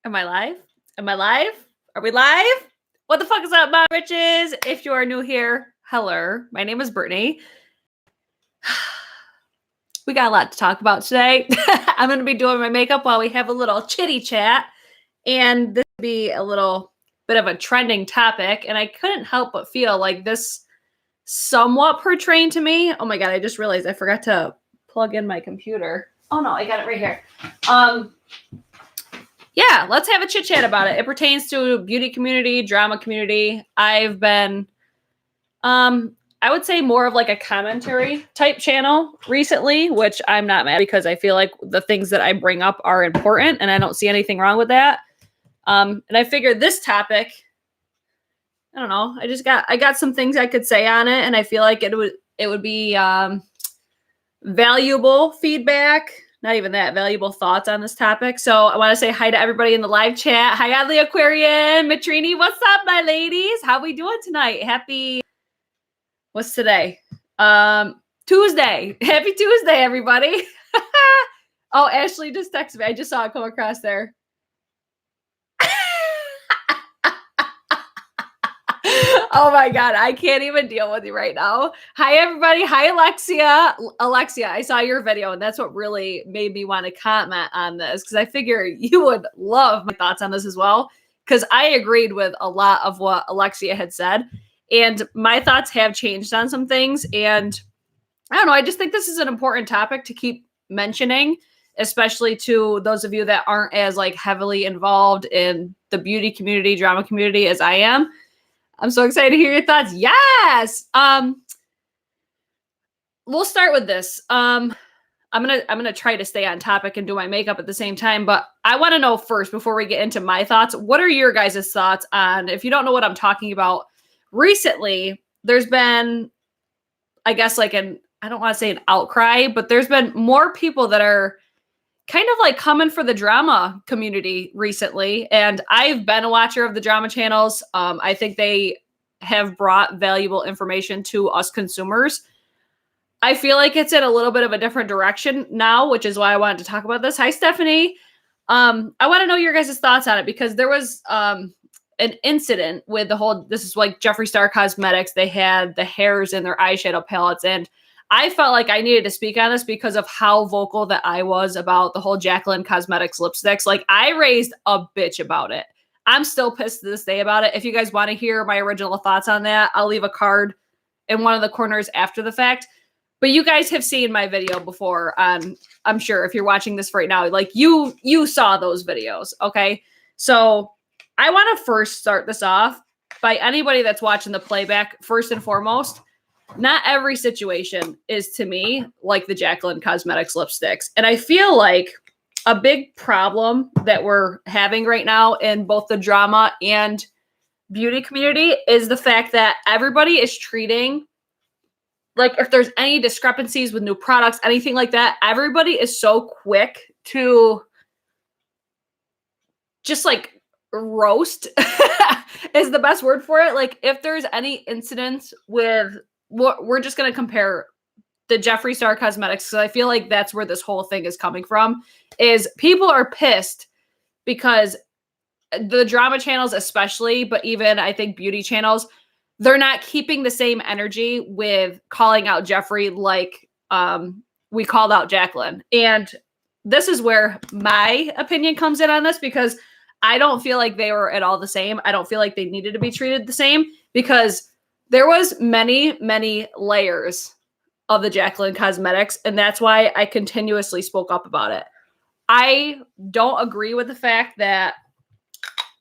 Am I live? Am I live? Are we live? What the fuck is up, my bitches? If you are new here, hello. My name is Brittany. We got a lot to talk about today. I'm going to be doing my makeup while we have a little chitty chat. And this will be a little bit of a trending topic. And I couldn't help but feel like this somewhat pertained to me. Oh my God, I just realized I forgot to plug in my computer. Oh no, I got it right here. Yeah, let's have a chit chat about it. It pertains to beauty community, drama community. I've been, I would say more of like a commentary type channel recently, which I'm not mad because I feel like the things that I bring up are important and I don't see anything wrong with that. And I figured this topic, I don't know, I got some things I could say on it, and I feel like it would be valuable feedback. Not even that, valuable thoughts on this topic. So I want to say hi to everybody in the live chat. Hi, Adley Aquarian, Matrini. What's up, my ladies? How we doing tonight? Happy, what's today? Tuesday. Happy Tuesday, everybody. Oh, Ashley just texted me. I just saw it come across there. Oh my God, I can't even deal with you right now. Hi, everybody. Hi, Alexia. Alexia, I saw your video, and that's what really made me want to comment on this, because I figure you would love my thoughts on this as well, because I agreed with a lot of what Alexia had said, and my thoughts have changed on some things, and I don't know, I just think this is an important topic to keep mentioning, especially to those of you that aren't as like heavily involved in the beauty community, drama community as I am. I'm so excited to hear your thoughts. Yes. We'll start with this. I'm gonna try to stay on topic and do my makeup at the same time, but I want to know first, before we get into my thoughts, what are your guys' thoughts on, if you don't know what I'm talking about, recently there's been, I guess, like I don't want to say an outcry, but there's been more people that are kind of like coming for the drama community recently. And I've been a watcher of the drama channels. I think they have brought valuable information to us consumers. I feel like it's in a little bit of a different direction now, which is why I wanted to talk about this. Hi, Stephanie. I want to know your guys' thoughts on it, because there was an incident with the whole, this is like Jeffree Star Cosmetics. They had the hairs in their eyeshadow palettes, and I felt like I needed to speak on this because of how vocal that I was about the whole Jaclyn Cosmetics lipsticks. Like, I raised a bitch about it. I'm still pissed to this day about it. If you guys want to hear my original thoughts on that, I'll leave a card in one of the corners after the fact. But you guys have seen my video before. I'm sure if you're watching this right now, like you saw those videos. Okay. So I want to first start this off by anybody that's watching the playback. First and foremost, not every situation is, to me, like the Jaclyn Cosmetics lipsticks. And I feel like a big problem that we're having right now in both the drama and beauty community is the fact that everybody is treating, like, if there's any discrepancies with new products, anything like that, everybody is so quick to just like roast is the best word for it. Like, if there's any incidents with, we're just going to compare the Jeffree Star Cosmetics, because I feel like that's where this whole thing is coming from, is people are pissed because the drama channels especially, but even I think beauty channels, they're not keeping the same energy with calling out Jeffree like we called out Jaclyn. And this is where my opinion comes in on this, because I don't feel like they were at all the same. I don't feel like they needed to be treated the same, because there was many, many layers of the Jaclyn Cosmetics, and that's why I continuously spoke up about it. I don't agree with the fact that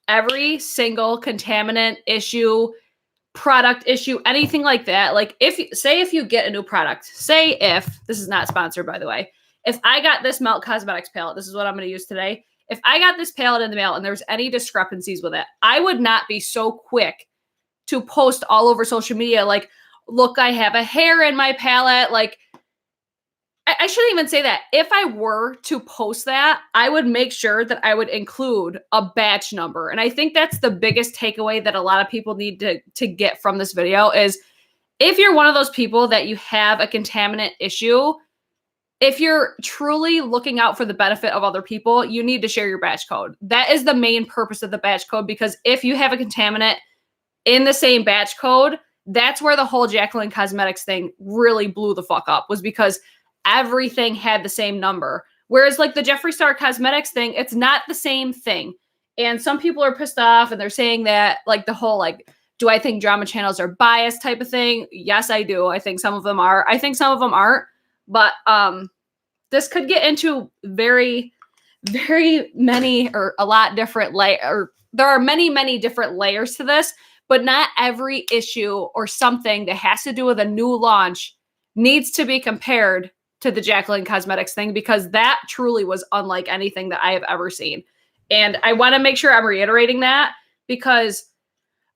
every single contaminant issue, product issue, anything like that, like if you get a new product, say if, this is not sponsored by the way, if I got this Melt Cosmetics palette, this is what I'm going to use today. If I got this palette in the mail and there's any discrepancies with it, I would not be so quick to post all over social media like, look, I have a hair in my palette. Like, I shouldn't even say that. If I were to post that, I would make sure that I would include a batch number. And I think that's the biggest takeaway that a lot of people need to get from this video is, if you're one of those people that you have a contaminant issue, if you're truly looking out for the benefit of other people, you need to share your batch code. That is the main purpose of the batch code, because if you have a contaminant in the same batch code, that's where the whole Jacqueline Cosmetics thing really blew the fuck up, was because everything had the same number. Whereas like the Jeffree Star Cosmetics thing, it's not the same thing. And some people are pissed off and they're saying that like the whole like, do I think drama channels are biased type of thing? Yes, I do. I think some of them are. I think some of them aren't. But this could get into very, very many or a lot different there are many, many different layers to this, but not every issue or something that has to do with a new launch needs to be compared to the Jacqueline Cosmetics thing, because that truly was unlike anything that I have ever seen. And I want to make sure I'm reiterating that, because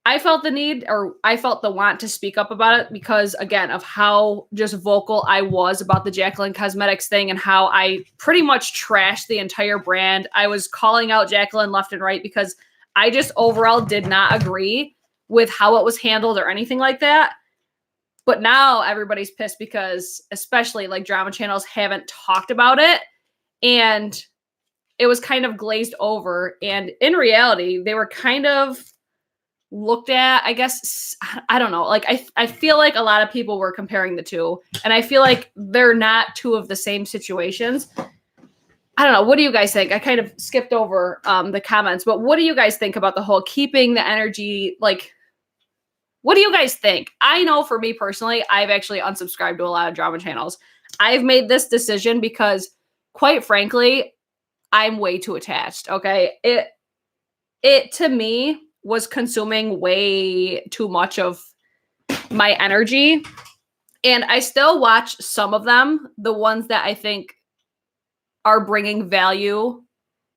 I felt the need, or I felt the want to speak up about it because, again, of how just vocal I was about the Jacqueline Cosmetics thing and how I pretty much trashed the entire brand. I was calling out Jacqueline left and right because I just overall did not agree with how it was handled or anything like that. But now everybody's pissed because especially like drama channels haven't talked about it, and it was kind of glazed over. And in reality, they were kind of looked at, I guess, I don't know. Like, I feel like a lot of people were comparing the two, and I feel like they're not two of the same situations. I don't know. What do you guys think? I kind of skipped over the comments, but what do you guys think about the whole keeping the energy? Like, what do you guys think? I know for me personally, I've actually unsubscribed to a lot of drama channels. I've made this decision because, quite frankly, I'm way too attached. Okay. It to me was consuming way too much of my energy. And I still watch some of them, the ones that I think are bringing value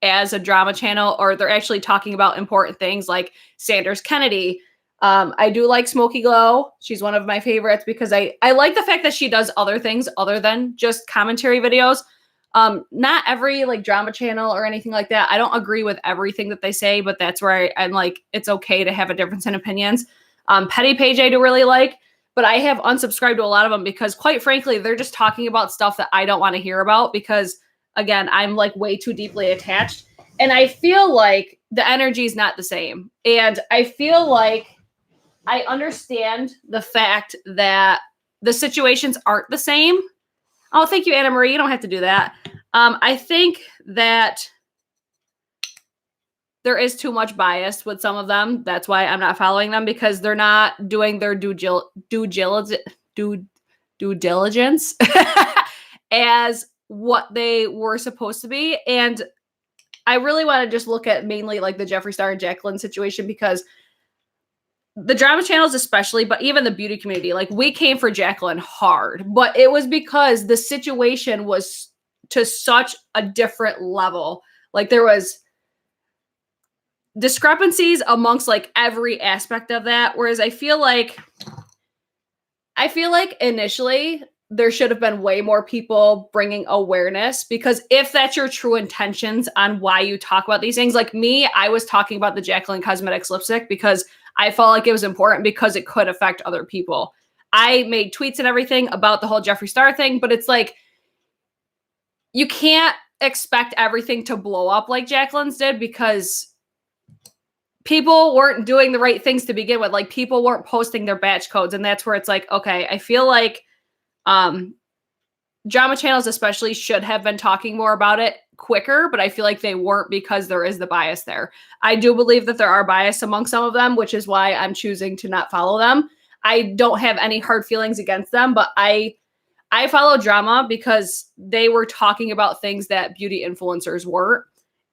as a drama channel, or they're actually talking about important things, like Sanders Kennedy. I do like Smokey Glow. She's one of my favorites because I like the fact that she does other things other than just commentary videos. Not every like drama channel or anything like that, I don't agree with everything that they say, but that's where I'm like, it's okay to have a difference in opinions. Petty Page I do really like, but I have unsubscribed to a lot of them because, quite frankly, they're just talking about stuff that I don't want to hear about because, again, I'm like way too deeply attached. And I feel like the energy is not the same. And I feel like I understand the fact that the situations aren't the same. Oh, thank you, Anna Marie. You don't have to do that. I think that there is too much bias with some of them. That's why I'm not following them, because they're not doing their due diligence as what they were supposed to be. And I really want to just look at mainly like the Jeffree Star and Jacqueline situation, because the drama channels especially, but even the beauty community, like we came for Jacqueline hard, but it was because the situation was to such a different level. Like there was discrepancies amongst like every aspect of that. Whereas I feel like initially there should have been way more people bringing awareness, because if that's your true intentions on why you talk about these things, like me, I was talking about the Jacqueline Cosmetics lipstick because I felt like it was important because it could affect other people. I made tweets and everything about the whole Jeffree Star thing, but it's like, you can't expect everything to blow up like Jacqueline's did, because people weren't doing the right things to begin with. Like people weren't posting their batch codes. And that's where it's like, okay, I feel like drama channels especially should have been talking more about it quicker, but I feel like they weren't because there is the bias there. I do believe that there are bias among some of them, which is why I'm choosing to not follow them. I don't have any hard feelings against them, but I follow drama because they were talking about things that beauty influencers weren't.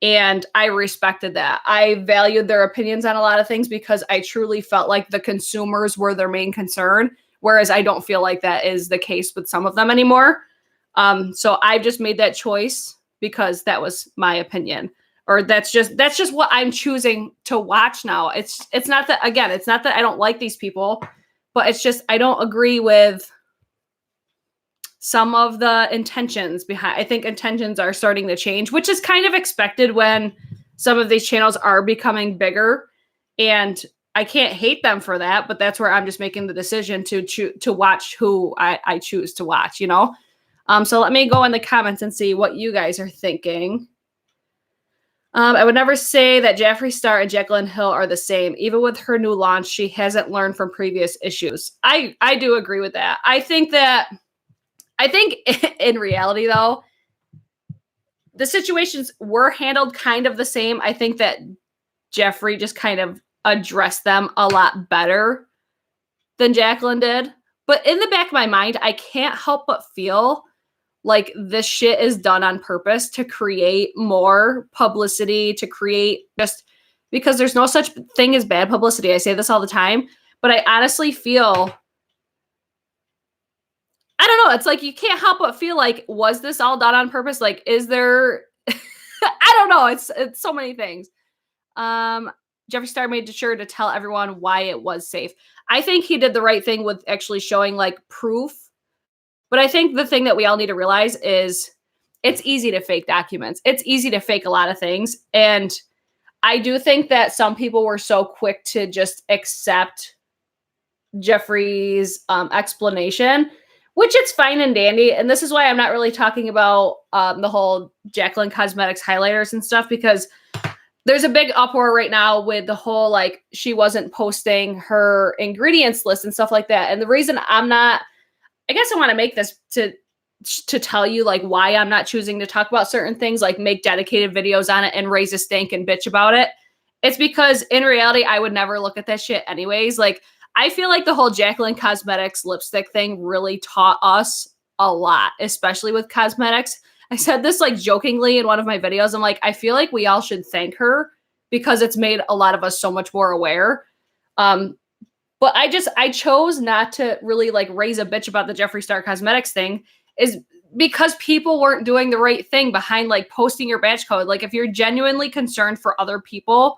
And I respected that. I valued their opinions on a lot of things because I truly felt like the consumers were their main concern. Whereas I don't feel like that is the case with some of them anymore. So I just made that choice because that was my opinion, or that's just what I'm choosing to watch now. It's not that, again, it's not that I don't like these people, but it's just, I don't agree with some of the intentions behind. I think intentions are starting to change, which is kind of expected when some of these channels are becoming bigger, and I can't hate them for that, but that's where I'm just making the decision to watch who I choose to watch, you know? So let me go in the comments and see what you guys are thinking. I would never say that Jeffree Star and Jaclyn Hill are the same. Even with her new launch, she hasn't learned from previous issues. I do agree with that. I think in reality, though, the situations were handled kind of the same. I think that Jeffree just kind of addressed them a lot better than Jaclyn did. But in the back of my mind, I can't help but feel like this shit is done on purpose to create more publicity, to create just because there's no such thing as bad publicity. I say this all the time, but I honestly feel, I don't know, it's like you can't help but feel like, was this all done on purpose? Like, is there, I don't know, it's so many things. Jeffree Star made sure to tell everyone why it was safe. I think he did the right thing with actually showing like proof. But I think the thing that we all need to realize is it's easy to fake documents. It's easy to fake a lot of things. And I do think that some people were so quick to just accept Jeffree's explanation, which it's fine and dandy. And this is why I'm not really talking about the whole Jaclyn Cosmetics highlighters and stuff, because there's a big uproar right now with the whole, like, she wasn't posting her ingredients list and stuff like that. And the reason I'm not, I guess I want to make this to tell you like why I'm not choosing to talk about certain things, like make dedicated videos on it and raise a stink and bitch about it. It's because in reality, I would never look at that shit anyways. Like, I feel like the whole Jaclyn Cosmetics lipstick thing really taught us a lot, especially with cosmetics. I said this like jokingly in one of my videos. I'm like, I feel like we all should thank her because it's made a lot of us so much more aware. But I chose not to really like raise a bitch about the Jeffree Star Cosmetics thing, is because people weren't doing the right thing behind like posting your batch code. Like, if you're genuinely concerned for other people,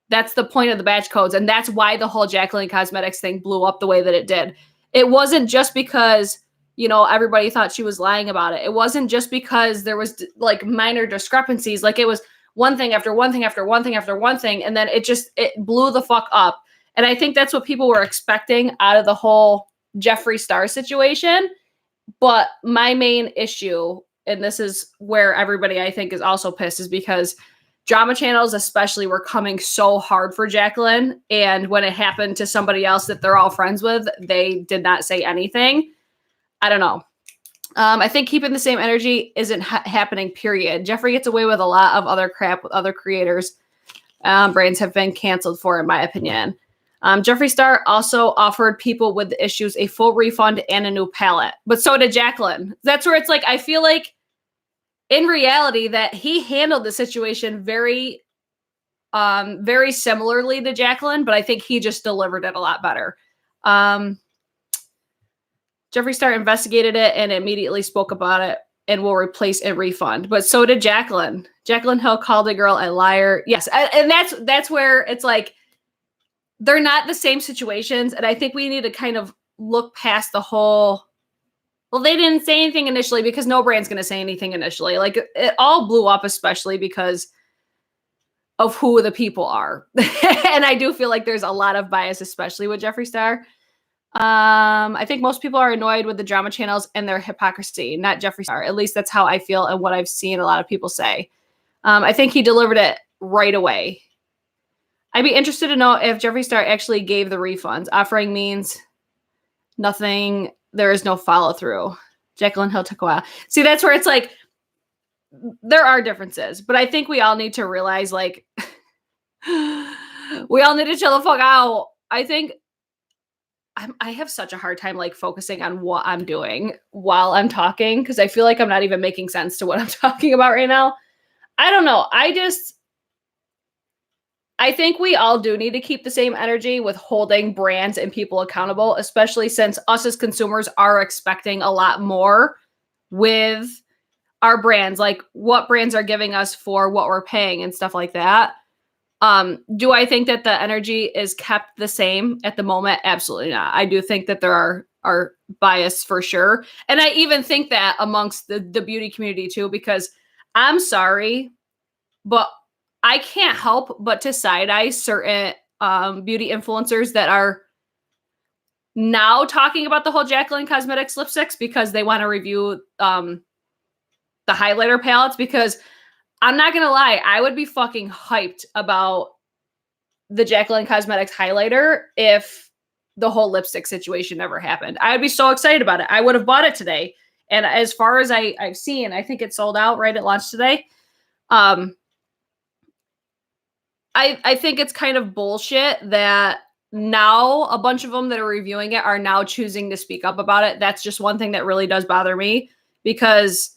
that's the point of the batch codes. And that's why the whole Jaclyn Cosmetics thing blew up the way that it did. It wasn't just because, you know, everybody thought she was lying about it. It wasn't just because there was like minor discrepancies. Like, it was one thing after one thing after one thing after one thing. And then it blew the fuck up. And I think that's what people were expecting out of the whole Jeffree Star situation. But my main issue, and this is where everybody I think is also pissed, is because drama channels especially were coming so hard for Jaclyn. And when it happened to somebody else that they're all friends with, they did not say anything. I don't know. I think keeping the same energy isn't happening, period. Jeffree gets away with a lot of other crap with other creators. Brands have been canceled for, in my opinion. Jeffree Star also offered people with the issues a full refund and a new palette, but so did Jaclyn. That's where it's like, I feel like in reality that he handled the situation very, very similarly to Jaclyn, but I think he just delivered it a lot better. Jeffree Star investigated it and immediately spoke about it and will replace and refund, but so did Jaclyn. Jaclyn Hill called a girl a liar. Yes. And that's where it's like, they're not the same situations. And I think we need to kind of look past the whole, well, they didn't say anything initially, because no brand's going to say anything initially. Like, it all blew up, especially because of who the people are. And I do feel like there's a lot of bias, especially with Jeffree Star. I think most people are annoyed with the drama channels and their hypocrisy, not Jeffree Star. At least that's how I feel and what I've seen a lot of people say. I think he delivered it right away. I'd be interested to know if Jeffree Star actually gave the refunds. Offering means nothing. There is no follow through. Jaclyn Hill took a while. See, that's where it's like, there are differences, but I think we all need to realize, like, we all need to chill the fuck out. I think I have such a hard time like focusing on what I'm doing while I'm talking, because I feel like I'm not even making sense to what I'm talking about right now. I don't know. I think we all do need to keep the same energy with holding brands and people accountable, especially since us as consumers are expecting a lot more with our brands, like what brands are giving us for what we're paying and stuff like that. Do I think that the energy is kept the same at the moment? Absolutely not. I do think that there are bias for sure. And I even think that amongst the beauty community too, because I'm sorry, but I can't help but to side-eye certain beauty influencers that are now talking about the whole Jacqueline Cosmetics lipsticks because they want to review the highlighter palettes, because I'm not going to lie, I would be fucking hyped about the Jacqueline Cosmetics highlighter if the whole lipstick situation never happened. I would be so excited about it. I would have bought it today. And as far as I've seen, I think it sold out right at launch today. I think it's kind of bullshit that now a bunch of them that are reviewing it are now choosing to speak up about it. That's just one thing that really does bother me, because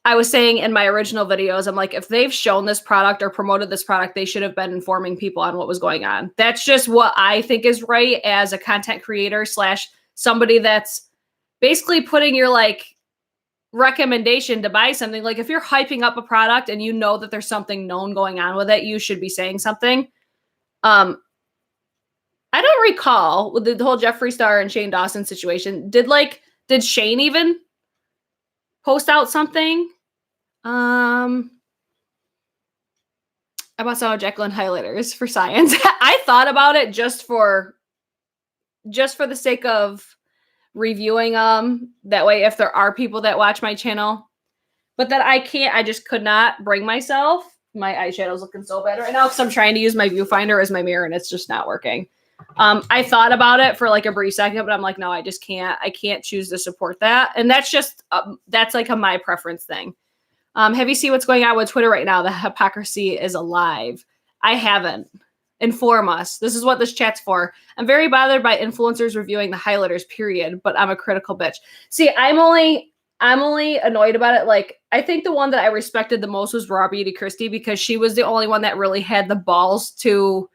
I was saying in my original videos, I'm like, if they've shown this product or promoted this product, they should have been informing people on what was going on. That's just what I think is right as a content creator / somebody that's basically putting your like recommendation to buy something. Like if you're hyping up a product and you know that there's something known going on with it, you should be saying something. I don't recall with the whole Jeffree Star and Shane Dawson situation. Did Shane even post out something? I bought some Jacqueline highlighters for science. I thought about it just for the sake of reviewing them. That way, if there are people that watch my channel, but that I just could not bring myself. My eyeshadow's looking so bad right now because I'm trying to use my viewfinder as my mirror and it's just not working. I thought about it for like a brief second, but I'm like, no, I just can't. I can't choose to support that. And that's just, that's like a my preference thing. Have you seen what's going on with Twitter right now? The hypocrisy is alive. I haven't. Inform us. This is what this chat's for. I'm very bothered by influencers reviewing the highlighters, period, but I'm a critical bitch. See, I'm only annoyed about it. Like, I think the one that I respected the most was Raw Beauty Christie, because she was the only one that really had the balls to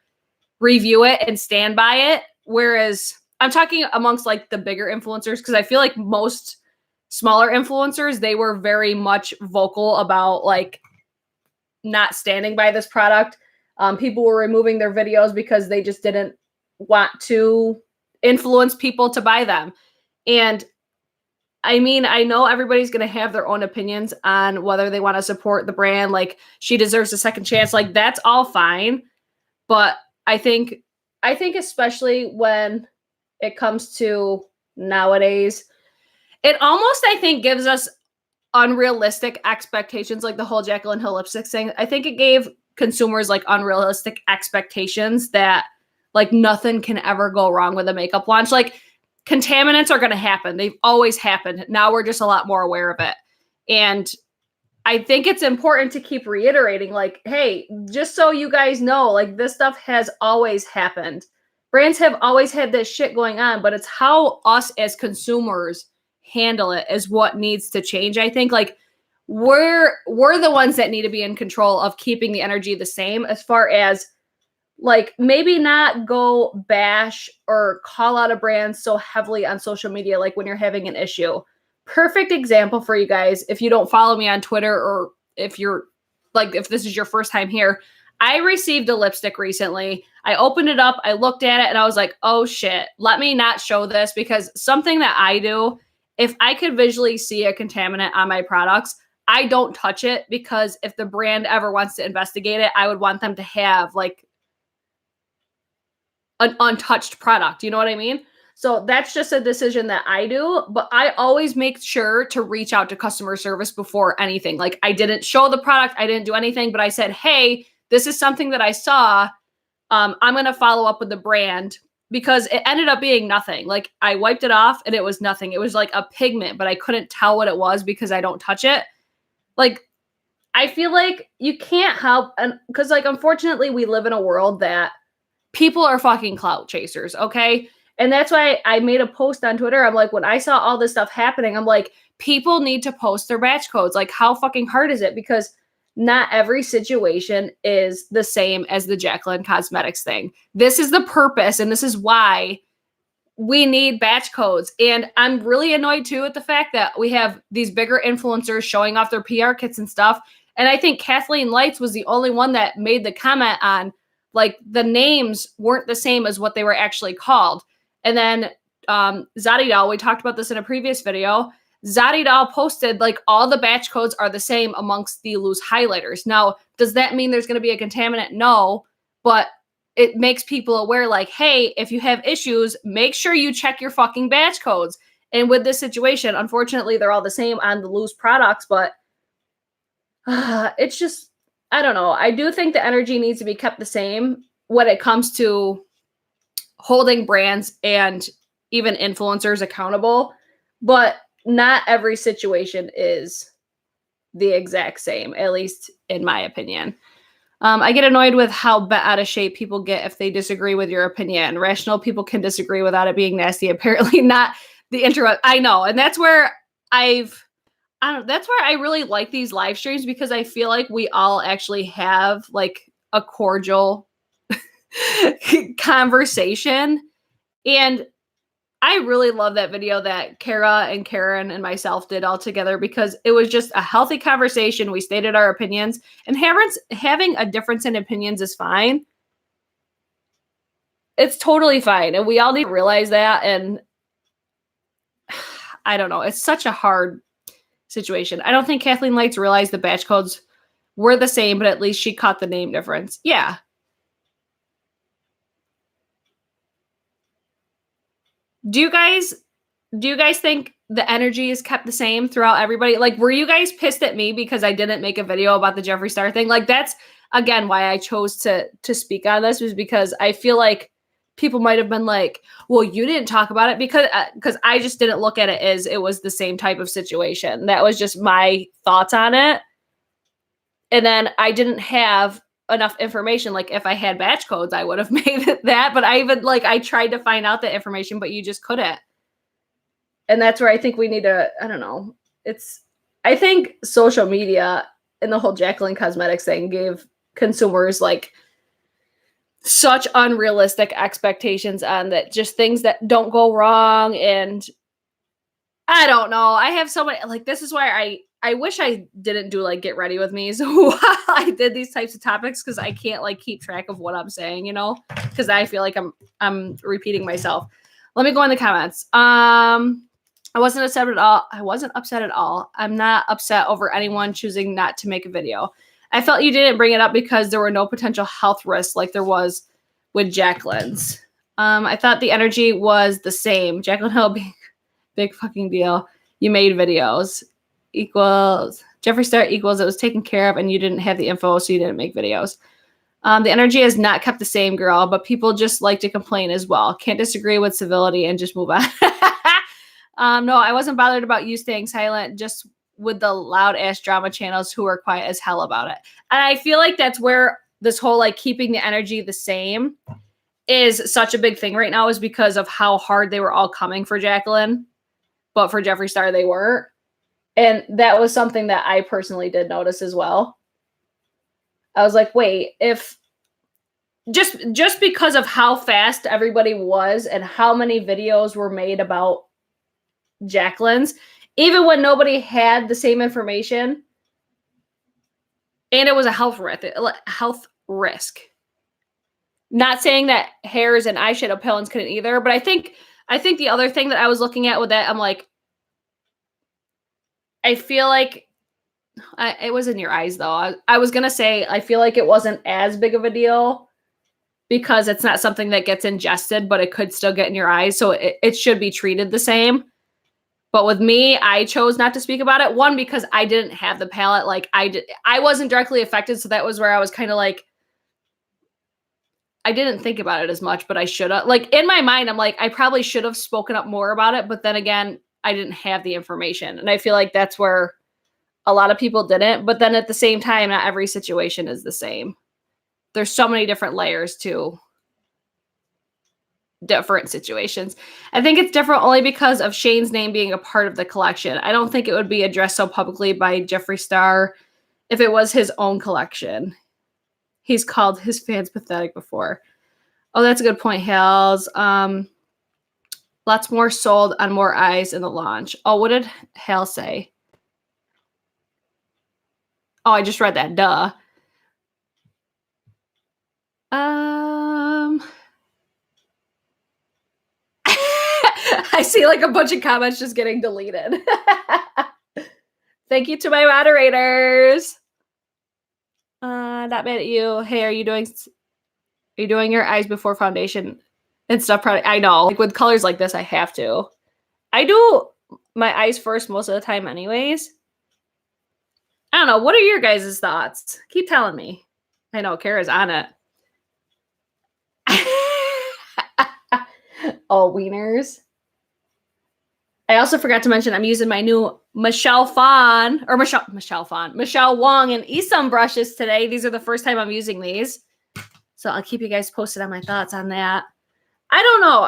review it and stand by it. Whereas I'm talking amongst like the bigger influencers, because I feel like most smaller influencers, they were very much vocal about like not standing by this product. People were removing their videos because they just didn't want to influence people to buy them. And I mean, I know everybody's going to have their own opinions on whether they want to support the brand. Like, she deserves a second chance. Like, that's all fine. But I think especially when it comes to nowadays, it almost, I think, gives us unrealistic expectations, like the whole Jaclyn Hill lipstick thing. I think it gave consumers like unrealistic expectations that like nothing can ever go wrong with a makeup launch. Like, contaminants are going to happen. They've always happened. Now we're just a lot more aware of it. And I think it's important to keep reiterating, like, hey, just so you guys know, like, this stuff has always happened. Brands have always had this shit going on, but it's how us as consumers handle it is what needs to change. I think like we're the ones that need to be in control of keeping the energy the same, as far as like maybe not go bash or call out a brand so heavily on social media, like when you're having an issue. Perfect example for you guys, if you don't follow me on Twitter, or if you're like, if this is your first time here, I received a lipstick recently. I opened it up, I looked at it, and I was like, oh shit, let me not show this, because something that I do, if I could visually see a contaminant on my products, I don't touch it, because if the brand ever wants to investigate it, I would want them to have like an untouched product. You know what I mean? So that's just a decision that I do, but I always make sure to reach out to customer service before anything. Like, I didn't show the product, I didn't do anything, but I said, hey, this is something that I saw. I'm going to follow up with the brand, because it ended up being nothing. Like, I wiped it off and it was nothing. It was like a pigment, but I couldn't tell what it was because I don't touch it. Like, I feel like you can't help, and because like, unfortunately, we live in a world that people are fucking clout chasers, okay? And that's why I made a post on Twitter. I'm like, when I saw all this stuff happening, I'm like, people need to post their batch codes. Like, how fucking hard is it? Because not every situation is the same as the Jaclyn Cosmetics thing. This is the purpose, and this is why we need batch codes. And I'm really annoyed too at the fact that we have these bigger influencers showing off their PR kits and stuff. And I think Kathleen Lights was the only one that made the comment on, like, the names weren't the same as what they were actually called. And then Zadidal, we talked about this in a previous video, Zadidal posted like all the batch codes are the same amongst the loose highlighters. Now, does that mean there's going to be a contaminant? No, but it makes people aware, like, hey, if you have issues, make sure you check your fucking batch codes. And with this situation, unfortunately, they're all the same on the loose products, but it's just, I don't know. I do think the energy needs to be kept the same when it comes to holding brands and even influencers accountable, but not every situation is the exact same, at least in my opinion. I get annoyed with how bent out of shape people get if they disagree with your opinion. Rational people can disagree without it being nasty. Apparently not the interrupt. I know. And that's where that's where I really like these live streams, because I feel like we all actually have like a cordial conversation. And I really love that video that Kara and Karen and myself did all together, because it was just a healthy conversation. We stated our opinions, and having a difference in opinions is fine. It's totally fine. And we all need to realize that. And I don't know. It's such a hard situation. I don't think Kathleen Lights realized the batch codes were the same, but at least she caught the name difference. Yeah. Do you guys think the energy is kept the same throughout everybody? Like, were you guys pissed at me because I didn't make a video about the Jeffree Star thing? Like, that's again why I chose to speak on this, was because I feel like people might have been like, well, you didn't talk about it, because I just didn't look at it as it was the same type of situation. That was just my thoughts on it. And then I didn't have enough information. Like, if I had batch codes, I would have made it that. But I tried to find out the information, but you just couldn't. And that's where I think we need to, I don't know. I think social media and the whole Jacqueline Cosmetics thing gave consumers like such unrealistic expectations on that, just things that don't go wrong. And I don't know. I have so many, like, this is why I wish I didn't do like Get Ready With Me. So while I did these types of topics, because I can't like keep track of what I'm saying, you know, because I feel like I'm repeating myself. Let me go in the comments. I wasn't upset at all. I'm not upset over anyone choosing not to make a video. I felt you didn't bring it up because there were no potential health risks like there was with Jacqueline's. I thought the energy was the same. Jacqueline Hill, big fucking deal. You made videos. Equals Jeffree Star equals it was taken care of, and you didn't have the info, so you didn't make videos. The energy is not kept the same, girl, but people just like to complain as well. Can't disagree with civility and just move on. No, I wasn't bothered about you staying silent, just with the loud ass drama channels who are quiet as hell about it. And I feel like that's where this whole like keeping the energy the same is such a big thing right now, is because of how hard they were all coming for Jacqueline, but for Jeffree Star they weren't. And that was something that I personally did notice as well. I was like, wait, if just because of how fast everybody was and how many videos were made about Jacqueline's, even when nobody had the same information, and it was a health risk. Not saying that hairs and eyeshadow pellets couldn't either, but I think the other thing that I was looking at with that, I'm like, I feel like it was in your eyes though. I was gonna say I feel like it wasn't as big of a deal because it's not something that gets ingested, but it could still get in your eyes, so it should be treated the same. But with me, I chose not to speak about it. One, because I didn't have the palette. Like I wasn't directly affected, so that was where I was kind of like, I didn't think about it as much, but I should have. Like in my mind, I'm like, I probably should have spoken up more about it. But then again, I didn't have the information. And I feel like that's where a lot of people didn't. But then at the same time, not every situation is the same. There's so many different layers to different situations. I think it's different only because of Shane's name being a part of the collection. I don't think it would be addressed so publicly by Jeffree Star if it was his own collection. He's called his fans pathetic before. Oh, that's a good point, Hales. Lots more sold on more eyes in the launch. Oh, what did Hale say? Oh, I just read that. Duh. I see like a bunch of comments just getting deleted. Thank you to my moderators. Not mad at you. Hey, are you doing Are you doing your eyes before foundation and stuff? Probably. I know. Like with colors like this, I have to. I do my eyes first most of the time anyways. I don't know. What are your guys' thoughts? Keep telling me. I know Kara's on it. Oh, wieners. I also forgot to mention I'm using my new Michelle Wong and Isam brushes today. These are the first time I'm using these. So I'll keep you guys posted on my thoughts on that. I don't know.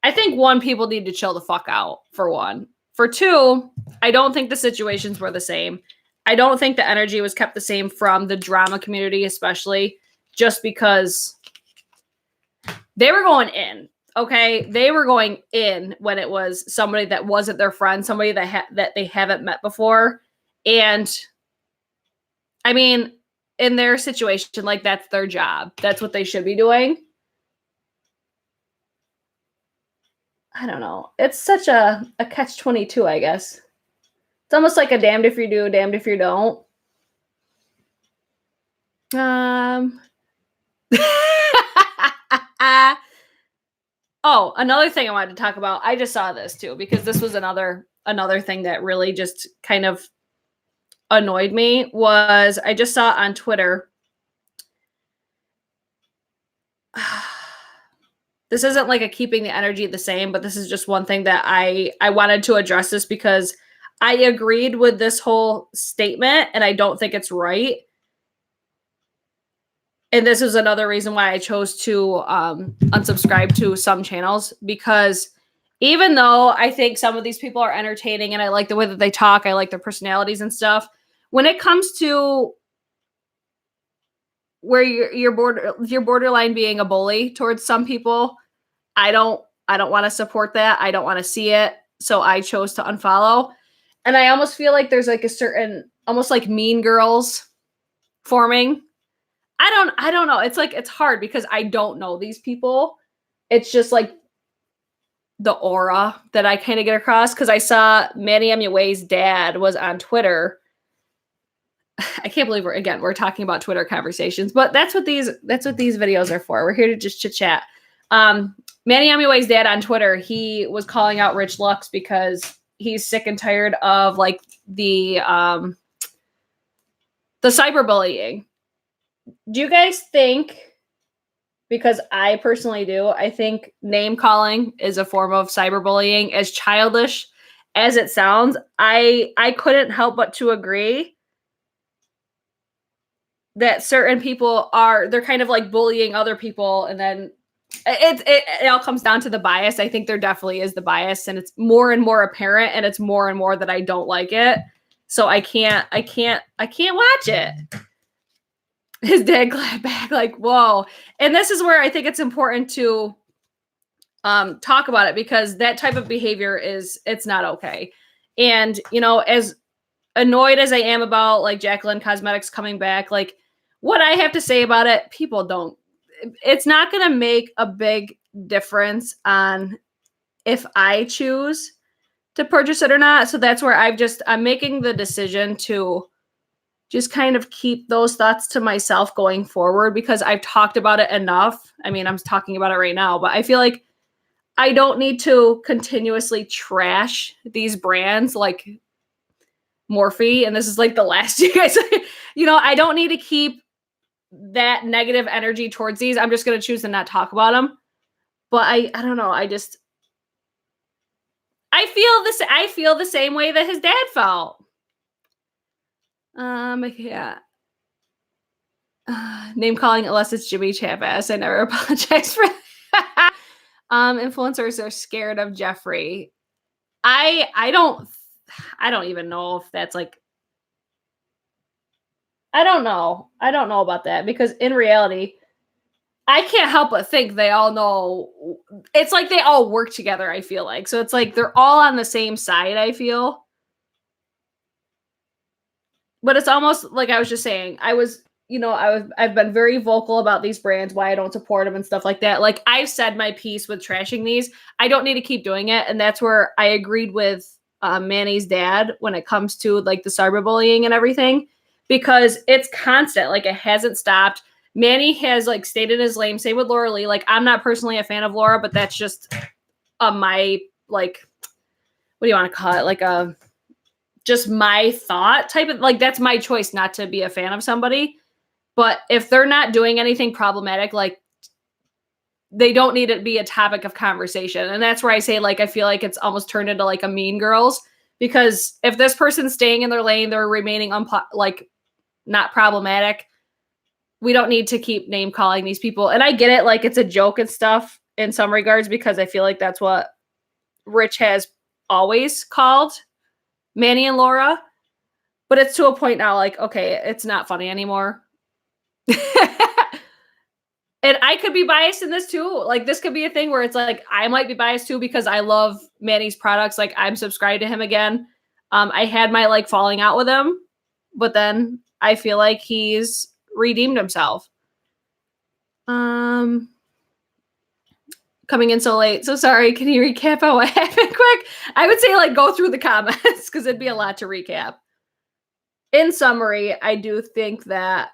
I think one, people need to chill the fuck out, for one. For two, I don't think the situations were the same. I don't think the energy was kept the same from the drama community, especially just because they were going in. Okay, they were going in when it was somebody that wasn't their friend, somebody that they haven't met before. And I mean, in their situation, like that's their job. That's what they should be doing. I don't know. It's such a catch-22, I guess. It's almost like a damned if you do, damned if you don't. Oh, another thing I wanted to talk about. I just saw this too, because this was another thing that really just kind of annoyed me. Was I just saw on Twitter. This isn't like a keeping the energy the same, but this is just one thing that I wanted to address this because I agreed with this whole statement and I don't think it's right. And this is another reason why I chose to unsubscribe to some channels, because even though I think some of these people are entertaining and I like the way that they talk, I like their personalities and stuff, when it comes to where you're borderline being a bully towards some people, I don't want to support that. I don't want to see it. So I chose to unfollow. And I almost feel like there's like a certain, almost like mean girls forming. I don't know. It's like, it's hard because I don't know these people. It's just like the aura that I kind of get across. Cause I saw Manny MUA's dad was on Twitter. I can't believe we're talking about Twitter conversations, but that's what these videos are for. We're here to just chit chat. Manny MUA's dad on Twitter, he was calling out Rich Lux because he's sick and tired of like the cyberbullying. Do you guys think, because I personally do, I think name calling is a form of cyberbullying. As childish as it sounds, I couldn't help but to agree that certain people they're kind of like bullying other people, and then it all comes down to the bias. I think there definitely is the bias, and it's more and more apparent, and it's more and more that I don't like it. So I can't watch it. His dad clapped back like, whoa. And this is where I think it's important to talk about it, because that type of behavior it's not okay. And, you know, as annoyed as I am about like Jacqueline Cosmetics coming back, like what I have to say about it, it's not going to make a big difference on if I choose to purchase it or not. So that's where I'm making the decision to just kind of keep those thoughts to myself going forward, because I've talked about it enough. I mean, I'm talking about it right now, but I feel like I don't need to continuously trash these brands like Morphe. And this is like the last you guys, you know, I don't need to keep that negative energy towards these. I'm just going to choose to not talk about them. But I don't know. I feel the same way that his dad felt. Yeah. Name calling unless it's Jimmy Chavez. I never apologize for that. Influencers are scared of Jeffree. I don't even know if that's like, I don't know about that, because in reality, I can't help but think they all know. It's like they all work together, I feel like. So it's like they're all on the same side, I feel. But it's almost like I was just saying, I've been very vocal about these brands, why I don't support them and stuff like that. Like I've said my piece with trashing these. I don't need to keep doing it. And that's where I agreed with Manny's dad when it comes to like the cyberbullying and everything, because it's constant. Like it hasn't stopped. Manny has like stated his lane. Same with Laura Lee. Like, I'm not personally a fan of Laura, but that's just my, like, what do you want to call it? Like just my thought type of, like, that's my choice not to be a fan of somebody. But if they're not doing anything problematic, like, they don't need to be a topic of conversation. And that's where I say, like, I feel like it's almost turned into like a Mean Girls, because if this person's staying in their lane, they're remaining like not problematic. We don't need to keep name calling these people. And I get it. Like, it's a joke and stuff in some regards, because I feel like that's what Rich has always called Manny and Laura. But it's to a point now, like, okay, it's not funny anymore. And I could be biased in this too. Like, this could be a thing where it's like, I might be biased too, because I love Manny's products. Like, I'm subscribed to him again. I had my like falling out with him, but then I feel like he's redeemed himself. Coming in so late. So sorry. Can you recap how what happened quick? I would say, like, go through the comments, because it'd be a lot to recap. In summary, I do think that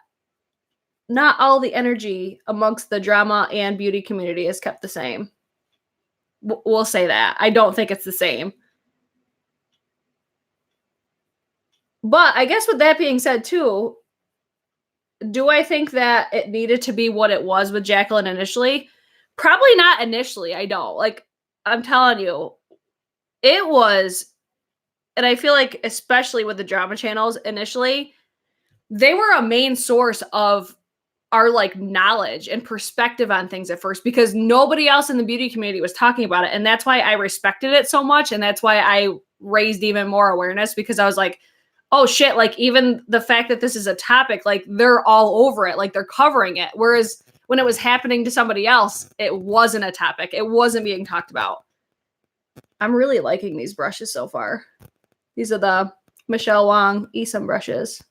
not all the energy amongst the drama and beauty community is kept the same. We'll say that. I don't think it's the same. But I guess with that being said too, do I think that it needed to be what it was with Jacqueline initially? Probably not initially. I don't. Like, I'm telling you, it was, and I feel like especially with the drama channels initially, they were a main source of our like knowledge and perspective on things at first, because nobody else in the beauty community was talking about it. And that's why I respected it so much. And that's why I raised even more awareness, because I was like, oh shit, like, even the fact that this is a topic, like, they're all over it, like, they're covering it. Whereas when it was happening to somebody else, it wasn't a topic. It wasn't being talked about. I'm really liking these brushes so far. These are the Michelle Wong Esom brushes.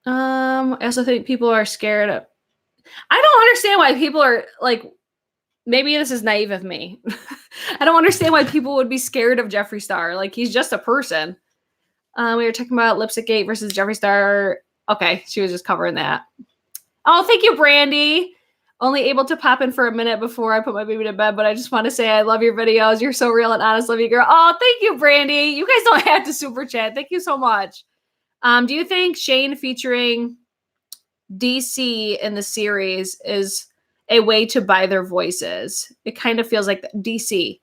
I also think people are scared of, I don't understand why people are like, maybe this is naive of me. I don't understand why people would be scared of Jeffree Star. Like, he's just a person. We were talking about Lipstick Gate versus Jeffree Star. Okay, she was just covering that. Oh, thank you, Brandy. Only able to pop in for a minute before I put my baby to bed, but I just want to say I love your videos. You're so real and honest. Love you, girl. Oh, thank you, Brandy. You guys don't have to super chat. Thank you so much. Do you think Shane featuring DC in the series is a way to buy their voices? It kind of feels like DC.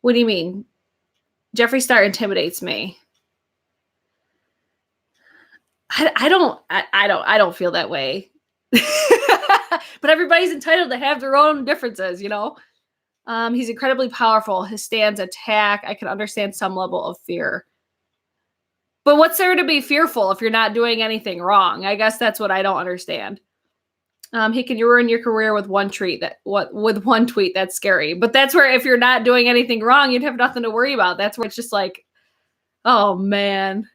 What do you mean? Jeffree Star intimidates me. I don't feel that way. But everybody's entitled to have their own differences, you know? He's incredibly powerful. His stands attack. I can understand some level of fear. But what's there to be fearful if you're not doing anything wrong? I guess that's what I don't understand. He can ruin your career with one tweet. With one tweet, that's scary. But that's where, if you're not doing anything wrong, you'd have nothing to worry about. That's where it's just like, oh man.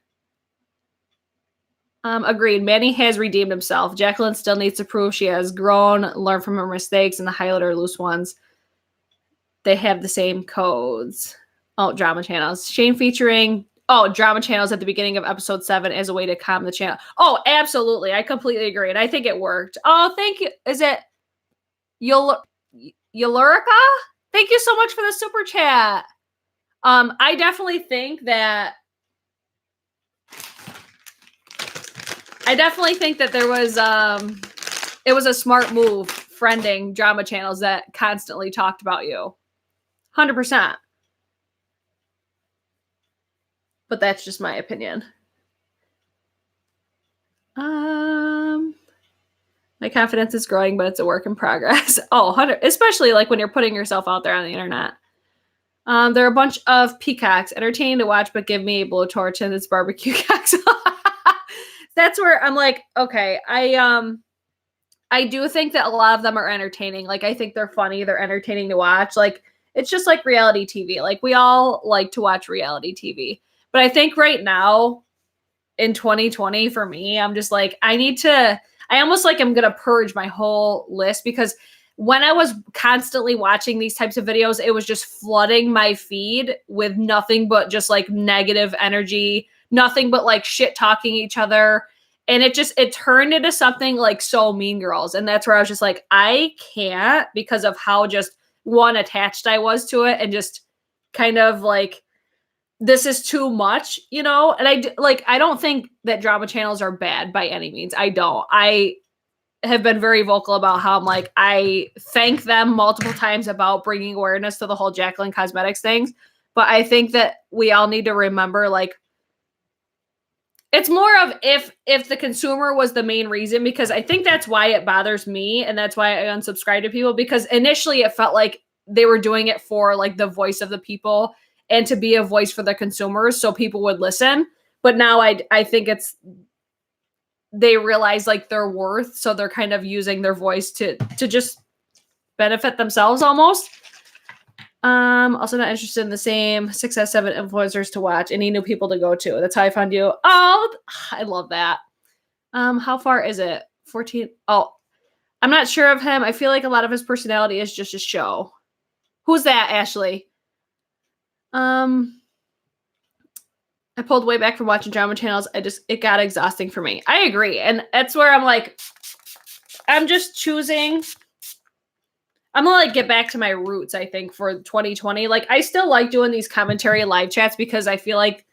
Agreed. Manny has redeemed himself. Jacqueline still needs to prove she has grown, learn from her mistakes, and the highlight her loose ones. They have the same codes. Oh, drama channels. Shane featuring drama channels at the beginning of episode 7 as a way to calm the channel. Oh, absolutely. I completely agree. And I think it worked. Oh, thank you. Is it Yulurica? Thank you so much for the super chat. I definitely think that there was it was a smart move friending drama channels that constantly talked about you. 100%. But that's just my opinion. My confidence is growing, but it's a work in progress. Oh, 100, especially like when you're putting yourself out there on the internet. There are a bunch of peacocks, entertaining to watch, but give me a blowtorch and it's barbecue cocks. That's where I'm like, okay, I do think that a lot of them are entertaining. Like, I think they're funny. They're entertaining to watch. Like, it's just like reality TV. Like, we all like to watch reality TV. But I think right now in 2020, for me, I'm just like, I almost like I'm going to purge my whole list, because when I was constantly watching these types of videos, it was just flooding my feed with nothing but just like negative energy, nothing but like shit talking each other. And it turned into something like so Mean Girls. And that's where I was just like, I can't, because of how just attached I was to it, and just kind of like, this is too much, you know? And I don't think that drama channels are bad by any means. I don't. I have been very vocal about how I'm like, I thank them multiple times about bringing awareness to the whole Jacqueline Cosmetics things. But I think that we all need to remember, like, it's more of if the consumer was the main reason, because I think that's why it bothers me, and that's why I unsubscribe to people, because initially it felt like they were doing it for like the voice of the people and to be a voice for the consumers so people would listen. But now I think they realize like their worth, so they're kind of using their voice to just benefit themselves almost. Also not interested in the same 6 out of 7 influencers to watch. Any new people to go to. That's how I found you. Oh, I love that. How far is it? 14. Oh, I'm not sure of him. I feel like a lot of his personality is just a show. Who's that, Ashley? I pulled way back from watching drama channels. It got exhausting for me. I agree. And that's where I'm like, I'm just choosing. I'm gonna like get back to my roots, I think, for 2020. Like, I still like doing these commentary live chats because I feel like,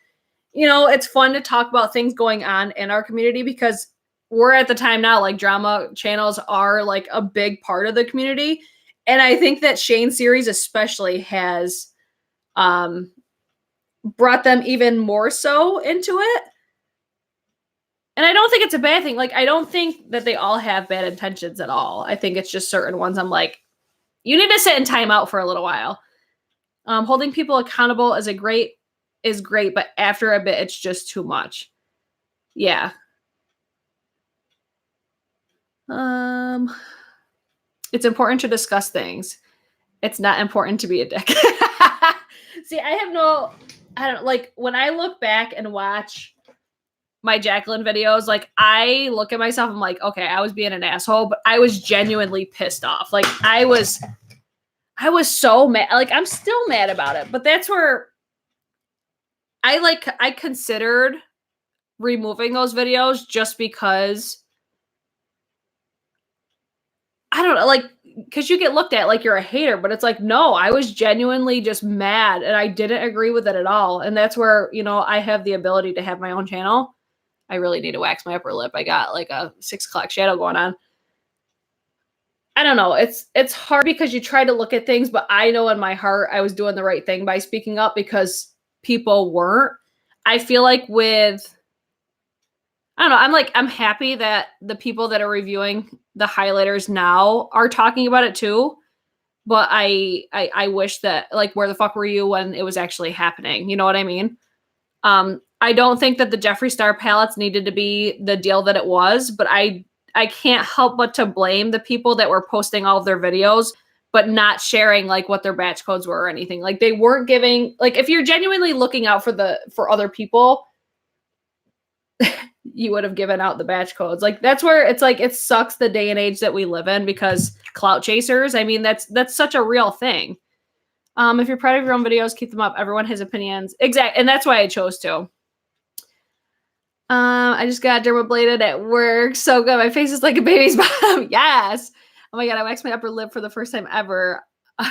you know, it's fun to talk about things going on in our community, because we're at the time now, like, drama channels are like a big part of the community. And I think that Shane's series especially has brought them even more so into it. And I don't think it's a bad thing. Like, I don't think that they all have bad intentions at all. I think it's just certain ones I'm like, you need to sit in timeout for a little while. Holding people accountable is great, but after a bit, it's just too much. Yeah. It's important to discuss things. It's not important to be a dick. See, I don't like, when I look back and watch my Jacqueline videos, like, I look at myself, I'm like, okay, I was being an asshole, but I was genuinely pissed off. Like, I was so mad. Like, I'm still mad about it, but that's where I considered removing those videos just because, I don't know, like, because you get looked at like you're a hater, but it's like, no, I was genuinely just mad and I didn't agree with it at all. And that's where, you know, I have the ability to have my own channel. I really need to wax my upper lip. I got like a 6 o'clock shadow going on. I don't know. It's hard because you try to look at things, but I know in my heart I was doing the right thing by speaking up because people weren't. I feel like I don't know, I'm happy that the people that are reviewing the highlighters now are talking about it too. But I wish that, like, where the fuck were you when it was actually happening? You know what I mean? I don't think that the Jeffree Star palettes needed to be the deal that it was, but I can't help but to blame the people that were posting all of their videos, but not sharing like what their batch codes were or anything. Like, they weren't giving, like, if you're genuinely looking out for other people, you would have given out the batch codes. Like, that's where it's like, it sucks the day and age that we live in, because clout chasers, I mean, that's such a real thing. If you're proud of your own videos, keep them up. Everyone has opinions. Exactly. And that's why I chose to. I just got dermabladed at work. So good. My face is like a baby's bottom. Yes. Oh my God. I waxed my upper lip for the first time ever.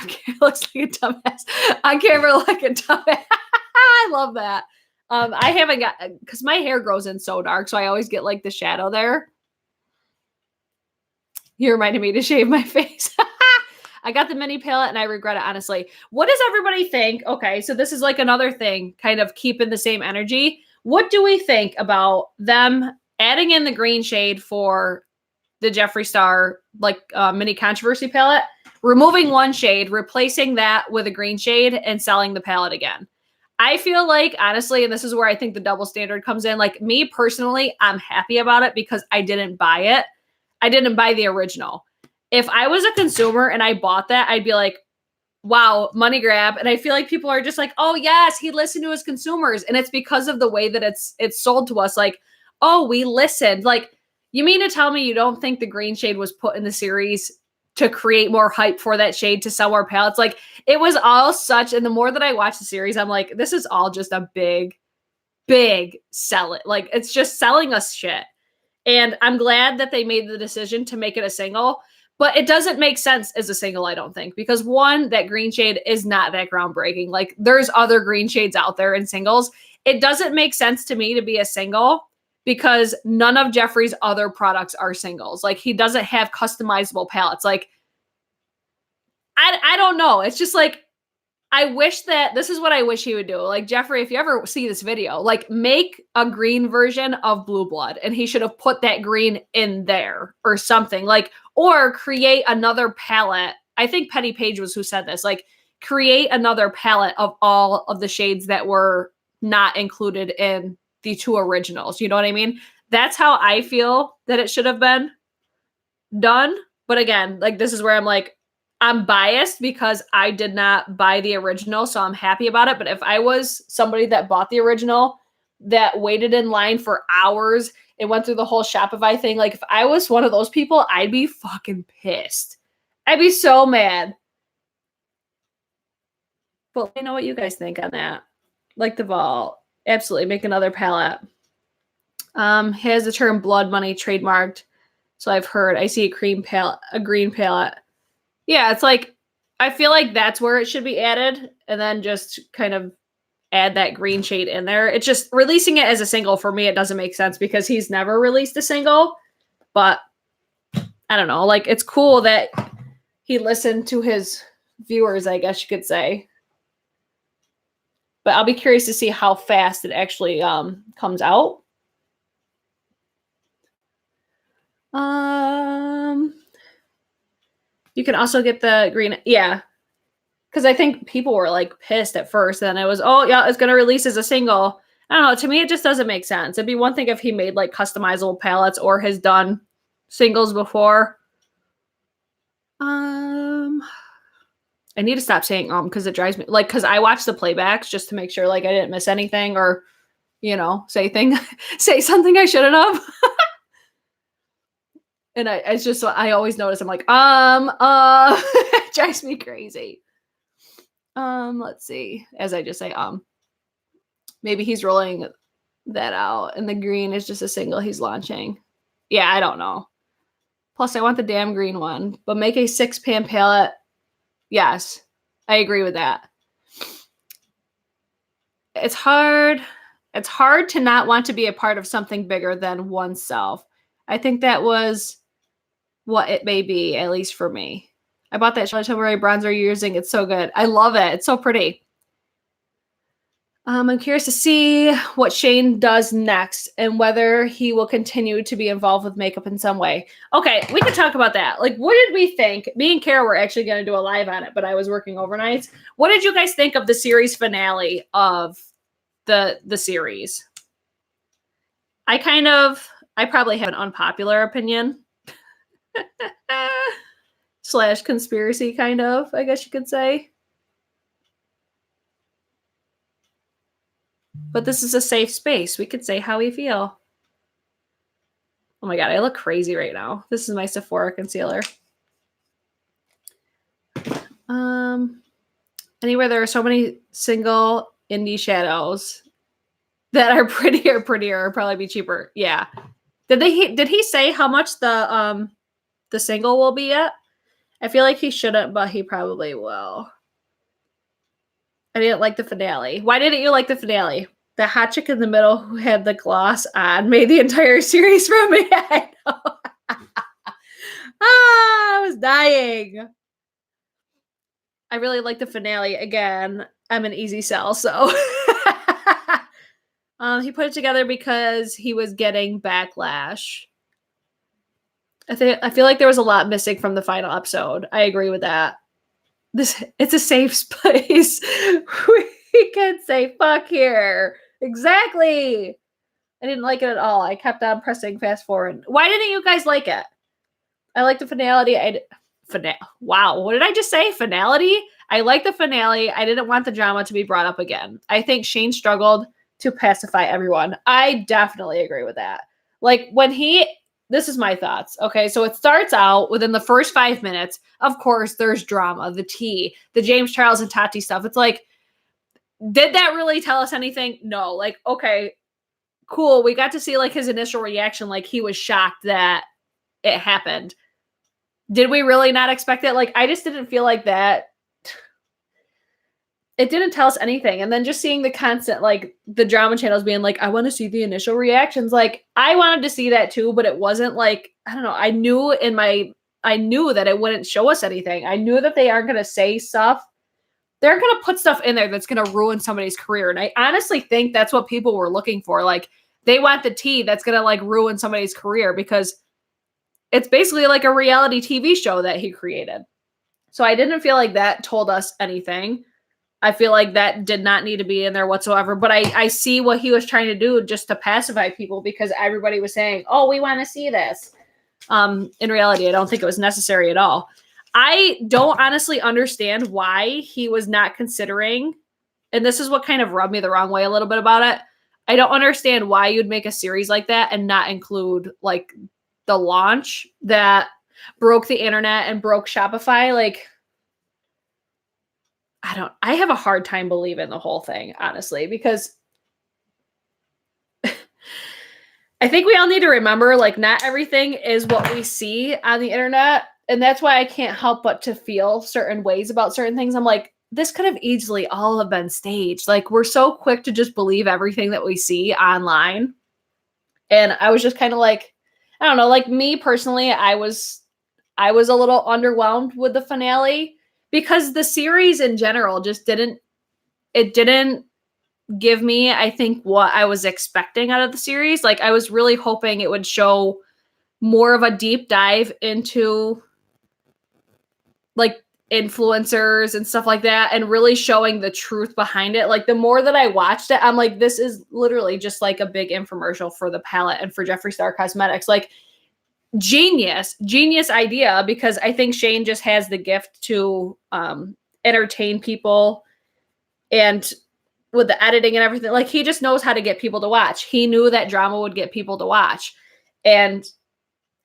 Okay. Looks like a dumbass. On camera like a dumbass. I love that. I haven't got, because my hair grows in so dark, so I always get like the shadow there. You reminded me to shave my face. I got the mini palette and I regret it, honestly. What does everybody think? Okay, so this is like another thing, kind of keeping the same energy. What do we think about them adding in the green shade for the Jeffree Star, like, mini controversy palette, removing one shade, replacing that with a green shade, and selling the palette again? I feel like, honestly, and this is where I think the double standard comes in, like, me personally, I'm happy about it because I didn't buy it. I didn't buy the original. If I was a consumer and I bought that, I'd be like, wow, money grab. And I feel like people are just like, oh yes, he listened to his consumers. And it's because of the way that it's sold to us. Like, oh, we listened. Like, you mean to tell me you don't think the green shade was put in the series to create more hype for that shade to sell more palettes? Like, it was all such, and the more that I watch the series, I'm like, this is all just a big sell it. Like, it's just selling us shit. And I'm glad that they made the decision to make it a single, but it doesn't make sense as a single, I don't think, because one, that green shade is not that groundbreaking. Like there's other green shades out there in singles. It doesn't make sense to me to be a single because none of Jeffree's other products are singles. Like he doesn't have customizable palettes. Like I don't know. It's just like, I wish that this is what I wish he would do. Like Jeffree, if you ever see this video, like make a green version of Blue Blood and he should have put that green in there or something like, or create another palette. I think Petty Page was who said this, like create another palette of all of the shades that were not included in the two originals. You know what I mean? That's how I feel that it should have been done. But again, like this is where I'm like, I'm biased because I did not buy the original, so I'm happy about it. But if I was somebody that bought the original, that waited in line for hours and went through the whole Shopify thing, like if I was one of those people, I'd be fucking pissed. I'd be so mad. But let me know what you guys think on that. Like the vault. Absolutely. Make another palette. Has the term blood money trademarked. So I've heard. I see a green palette. Yeah, it's like, I feel like that's where it should be added and then just kind of add that green shade in there. It's just releasing it as a single for me, it doesn't make sense because he's never released a single, but I don't know. Like it's cool that he listened to his viewers, I guess you could say. But I'll be curious to see how fast it actually comes out. You can also get the green. Yeah. Because I think people were like pissed at first. And it was, oh, yeah, it's going to release as a single. I don't know. To me, it just doesn't make sense. It'd be one thing if he made like customizable palettes or has done singles before. I need to stop saying because it drives me like because I watch the playbacks just to make sure like I didn't miss anything or, you know, say something I shouldn't have. And it's just, I always notice I'm like, it drives me crazy. Let's see. As I just say, maybe he's rolling that out and the green is just a single he's launching. Yeah, I don't know. Plus, I want the damn green one, but make a 6-pan palette. Yes, I agree with that. It's hard. It's hard to not want to be a part of something bigger than oneself. I think that was what it may be, at least for me. I bought that Charlotte Tilbury bronzer you're using. It's so good. I love it. It's so pretty. I'm curious to see what Shane does next and whether he will continue to be involved with makeup in some way. Okay, we could talk about that. Like, what did we think? Me and Kara were actually going to do a live on it, but I was working overnights. What did you guys think of the series finale of the series? I probably have an unpopular opinion. / conspiracy kind of, I guess you could say. But this is a safe space. We could say how we feel. Oh my God, I look crazy right now. This is my Sephora concealer. Anywhere there are so many single indie shadows that are prettier would probably be cheaper. Yeah. Did he say how much the single will be yet? I feel like he shouldn't, but he probably will. I didn't like the finale. Why didn't you like the finale? The hot chick in the middle who had the gloss on made the entire series for me. I know. I was dying. I really like the finale. Again, I'm an easy sell, so. He put it together because he was getting backlash. I feel like there was a lot missing from the final episode. I agree with that. It's a safe space. We can say fuck here. Exactly. I didn't like it at all. I kept on pressing fast forward. Why didn't you guys like it? I like the finality. Wow, what did I just say? Finality? I like the finale. I didn't want the drama to be brought up again. I think Shane struggled to pacify everyone. I definitely agree with that. Like this is my thoughts. Okay, so it starts out within the first 5 minutes. Of course, there's drama, the tea, the James Charles and Tati stuff. It's like, did that really tell us anything? No. Like, okay, cool. We got to see like his initial reaction. Like he was shocked that it happened. Did we really not expect it? Like, I just didn't feel like that. It didn't tell us anything. And then just seeing the constant, like the drama channels being like, I want to see the initial reactions. Like I wanted to see that too, but it wasn't like, I don't know. I knew that it wouldn't show us anything. I knew that they aren't going to say stuff. They're going to put stuff in there that's going to ruin somebody's career. And I honestly think that's what people were looking for. Like they want the tea that's going to like ruin somebody's career because it's basically like a reality TV show that he created. So I didn't feel like that told us anything. I feel like that did not need to be in there whatsoever. But I see what he was trying to do just to pacify people because everybody was saying, oh, we want to see this. In reality, I don't think it was necessary at all. I don't honestly understand why he was not considering, and this is what kind of rubbed me the wrong way a little bit about it. I don't understand why you'd make a series like that and not include like the launch that broke the internet and broke Shopify. Like, I have a hard time believing the whole thing, honestly, because I think we all need to remember, like, not everything is what we see on the internet. And that's why I can't help but to feel certain ways about certain things. I'm like, this could have easily all have been staged. Like, we're so quick to just believe everything that we see online. And I was just kind of like, I don't know, like me personally, I was a little underwhelmed with the finale because the series in general just didn't give me, I think, what I was expecting out of the series. Like I was really hoping it would show more of a deep dive into like influencers and stuff like that and really showing the truth behind it. Like the more that I watched it, I'm like, this is literally just like a big infomercial for the palette and for Jeffree Star Cosmetics. Like genius idea, because I think Shane just has the gift to entertain people, and with the editing and everything, like he just knows how to get people to watch. He knew that drama would get people to watch. And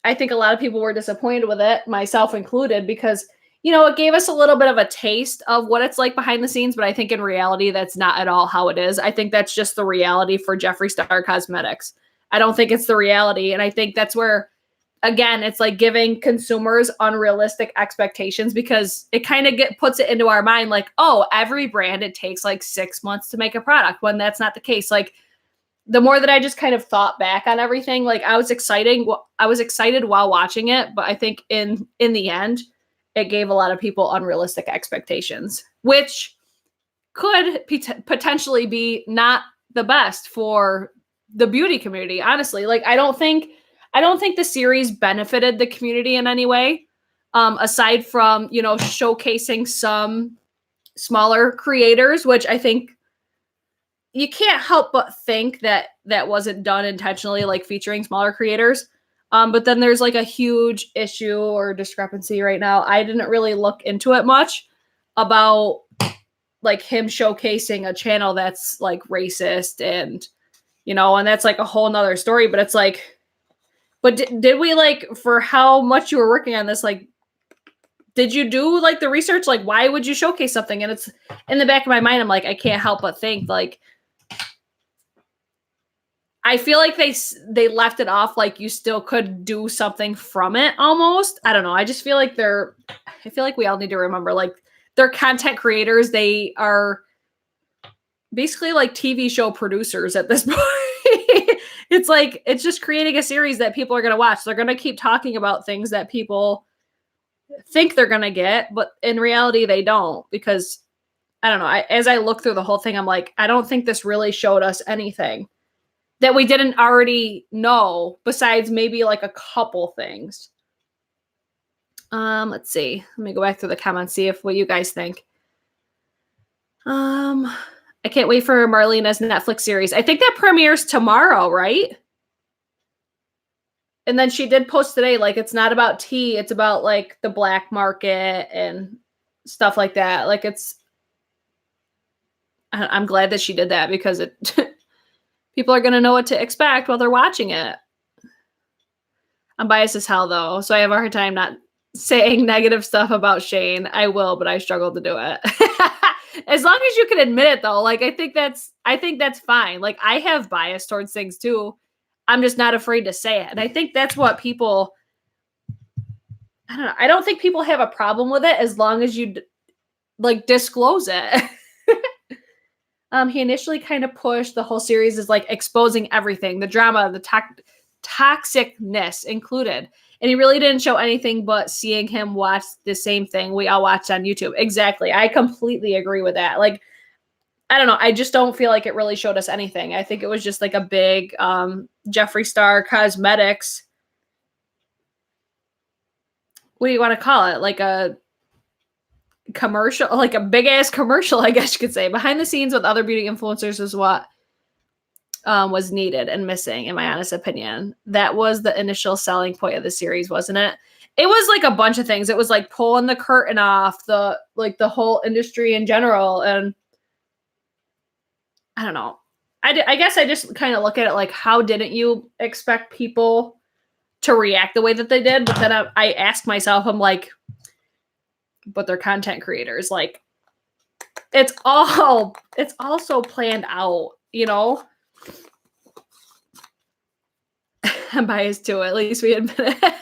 I think a lot of people were disappointed with it, myself included, because, you know, it gave us a little bit of a taste of what it's like behind the scenes, but I think in reality, that's not at all how it is. I think that's just the reality for Jeffree Star Cosmetics. I don't think it's the reality. And I think that's where, again, it's like giving consumers unrealistic expectations, because it kind of puts it into our mind like, oh, every brand, it takes like 6 months to make a product, when that's not the case. Like the more that I just kind of thought back on everything, like I was excited while watching it, but I think in the end, it gave a lot of people unrealistic expectations, which could potentially be not the best for the beauty community, honestly. Like I don't think the series benefited the community in any way, aside from, you know, showcasing some smaller creators, which I think you can't help but think that that wasn't done intentionally, like featuring smaller creators. But then there's like a huge issue or discrepancy right now. I didn't really look into it much about like him showcasing a channel that's like racist and, you know, and that's like a whole nother story. But it's like, but did we, like, for how much you were working on this, like, did you do like the research? Like, why would you showcase something? And it's in the back of my mind, I'm like, I can't help but think like, I feel like they left it off like you still could do something from it almost. I don't know. I just feel like I feel like we all need to remember, like, they're content creators. They are basically like TV show producers at this point. It's like, it's just creating a series that people are going to watch. They're going to keep talking about things that people think they're going to get, but in reality, they don't, because I don't know. As I look through the whole thing, I'm like, I don't think this really showed us anything that we didn't already know, besides maybe like a couple things. Let's see. Let me go back through the comments, see what you guys think. I can't wait for Marlena's Netflix series. I think that premieres tomorrow, right? And then she did post today, like, it's not about tea. It's about like the black market and stuff like that. Like I'm glad that she did that, because people are going to know what to expect while they're watching it. I'm biased as hell though, so I have a hard time not saying negative stuff about Shane. I will, but I struggle to do it. As long as you can admit it though, like I think that's fine. Like I have bias towards things too. I'm just not afraid to say it. And I think that's what people I don't know. I don't think people have a problem with it as long as you like disclose it. He initially kind of pushed the whole series as like exposing everything, the drama, the toxicness included. And he really didn't show anything but seeing him watch the same thing we all watched on YouTube. Exactly. I completely agree with that. Like, I don't know. I just don't feel like it really showed us anything. I think it was just like a big Jeffree Star cosmetics. What do you want to call it? Like a commercial, like a big ass commercial, I guess you could say. Behind the scenes with other beauty influencers is what was needed and missing, in my honest opinion. That was the initial selling point of the series, wasn't it? It was like a bunch of things. It was like pulling the curtain off the whole industry in general. And I don't know. I guess I just kind of look at it like, how didn't you expect people to react the way that they did? But then I ask myself, I'm like, but they're content creators. Like, it's all so planned out, you know? I'm biased to it. At least we admit it.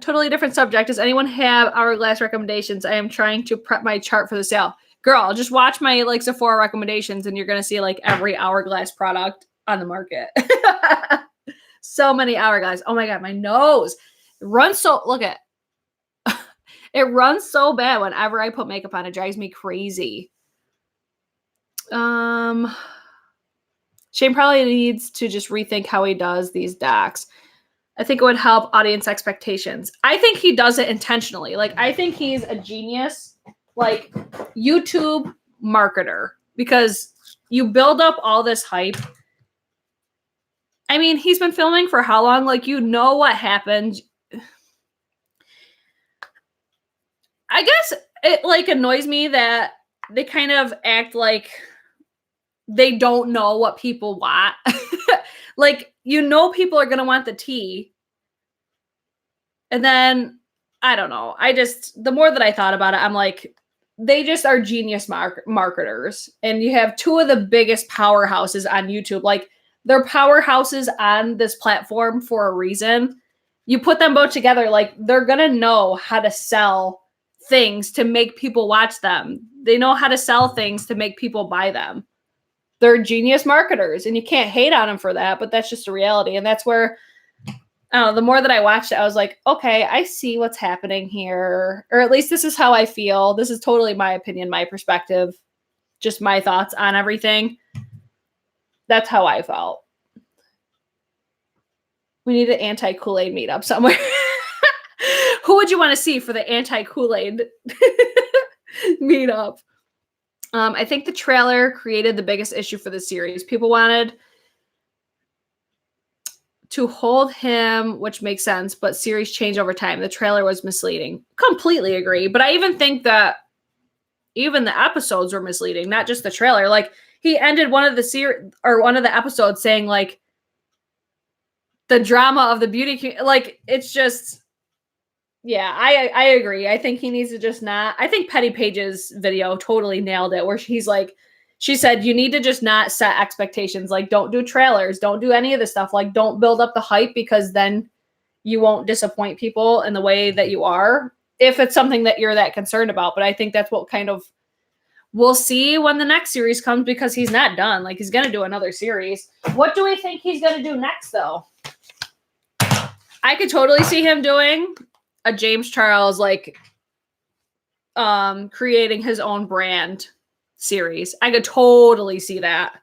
Totally different subject. Does anyone have hourglass recommendations? I am trying to prep my chart for the sale. Girl, just watch my like Sephora recommendations and you're gonna see like every hourglass product on the market. So many hourglass. Oh my god, my nose runs so look at it runs so bad whenever I put makeup on. It drives me crazy. Shane probably needs to just rethink how he does these docs. I think it would help audience expectations. I think he does it intentionally. Like, I think he's a genius, like, YouTube marketer, because you build up all this hype. I mean, he's been filming for how long? Like, you know what happened. I guess it, like, annoys me that they kind of act like they don't know what people want. Like, you know people are going to want the tea. And then, I don't know. The more that I thought about it, I'm like, they just are genius marketers. And you have two of the biggest powerhouses on YouTube. Like, they're powerhouses on this platform for a reason. You put them both together, like, they're going to know how to sell things to make people watch them. They know how to sell things to make people buy them. They're genius marketers, and you can't hate on them for that, but that's just a reality. And that's where, I don't know, the more that I watched it, I was like, okay, I see what's happening here. Or at least this is how I feel. This is totally my opinion, my perspective, just my thoughts on everything. That's how I felt. We need an anti-Kool-Aid meetup somewhere. Who would you want to see for the anti-Kool-Aid meetup? I think the trailer created the biggest issue for the series. People wanted to hold him, which makes sense, but series change over time. The trailer was misleading. Completely agree. But I even think that even the episodes were misleading, not just the trailer. Like, he ended one of the episodes saying like the drama of the beauty, like, it's just, yeah, I agree. I think he needs to just not. I think Petty Page's video totally nailed it, where she's like, she said, you need to just not set expectations. Like, don't do trailers. Don't do any of this stuff. Like, don't build up the hype, because then you won't disappoint people in the way that you are, if it's something that you're that concerned about. But I think that's what kind of we'll see when the next series comes, because he's not done. Like, he's going to do another series. What do we think he's going to do next, though? I could totally see him doing a James Charles, like, creating his own brand series. I could totally see that.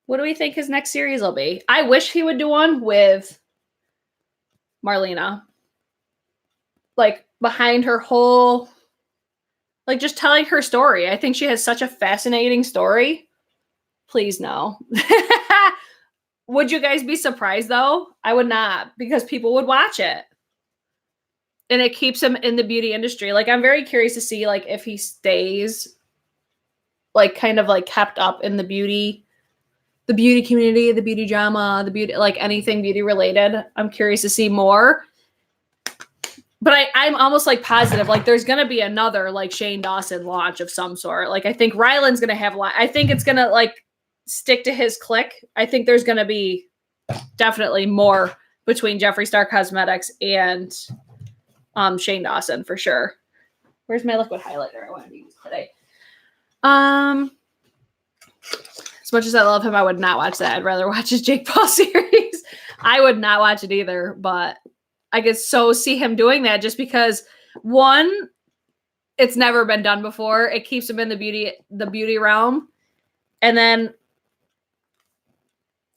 What do we think his next series will be? I wish he would do one with Marlena. Like, behind her whole, like, just telling her story. I think she has such a fascinating story. Please no. Would you guys be surprised, though? I would not, because people would watch it. And it keeps him in the beauty industry. Like, I'm very curious to see, like, if he stays, like, kind of, like, kept up in the beauty community, the beauty drama, the beauty, like, anything beauty related. I'm curious to see more. But I'm almost like positive, like there's going to be another like Shane Dawson launch of some sort. Like I think Ryland's going to have a lot. I think it's going to like stick to his clique. I think there's going to be definitely more between Jeffree Star Cosmetics and Shane Dawson for sure. Where's my liquid highlighter I wanted to use today? As much as I love him, I would not watch that. I'd rather watch his Jake Paul series. I would not watch it either, but I could so see him doing that just because, one, it's never been done before. It keeps him in the beauty realm. And then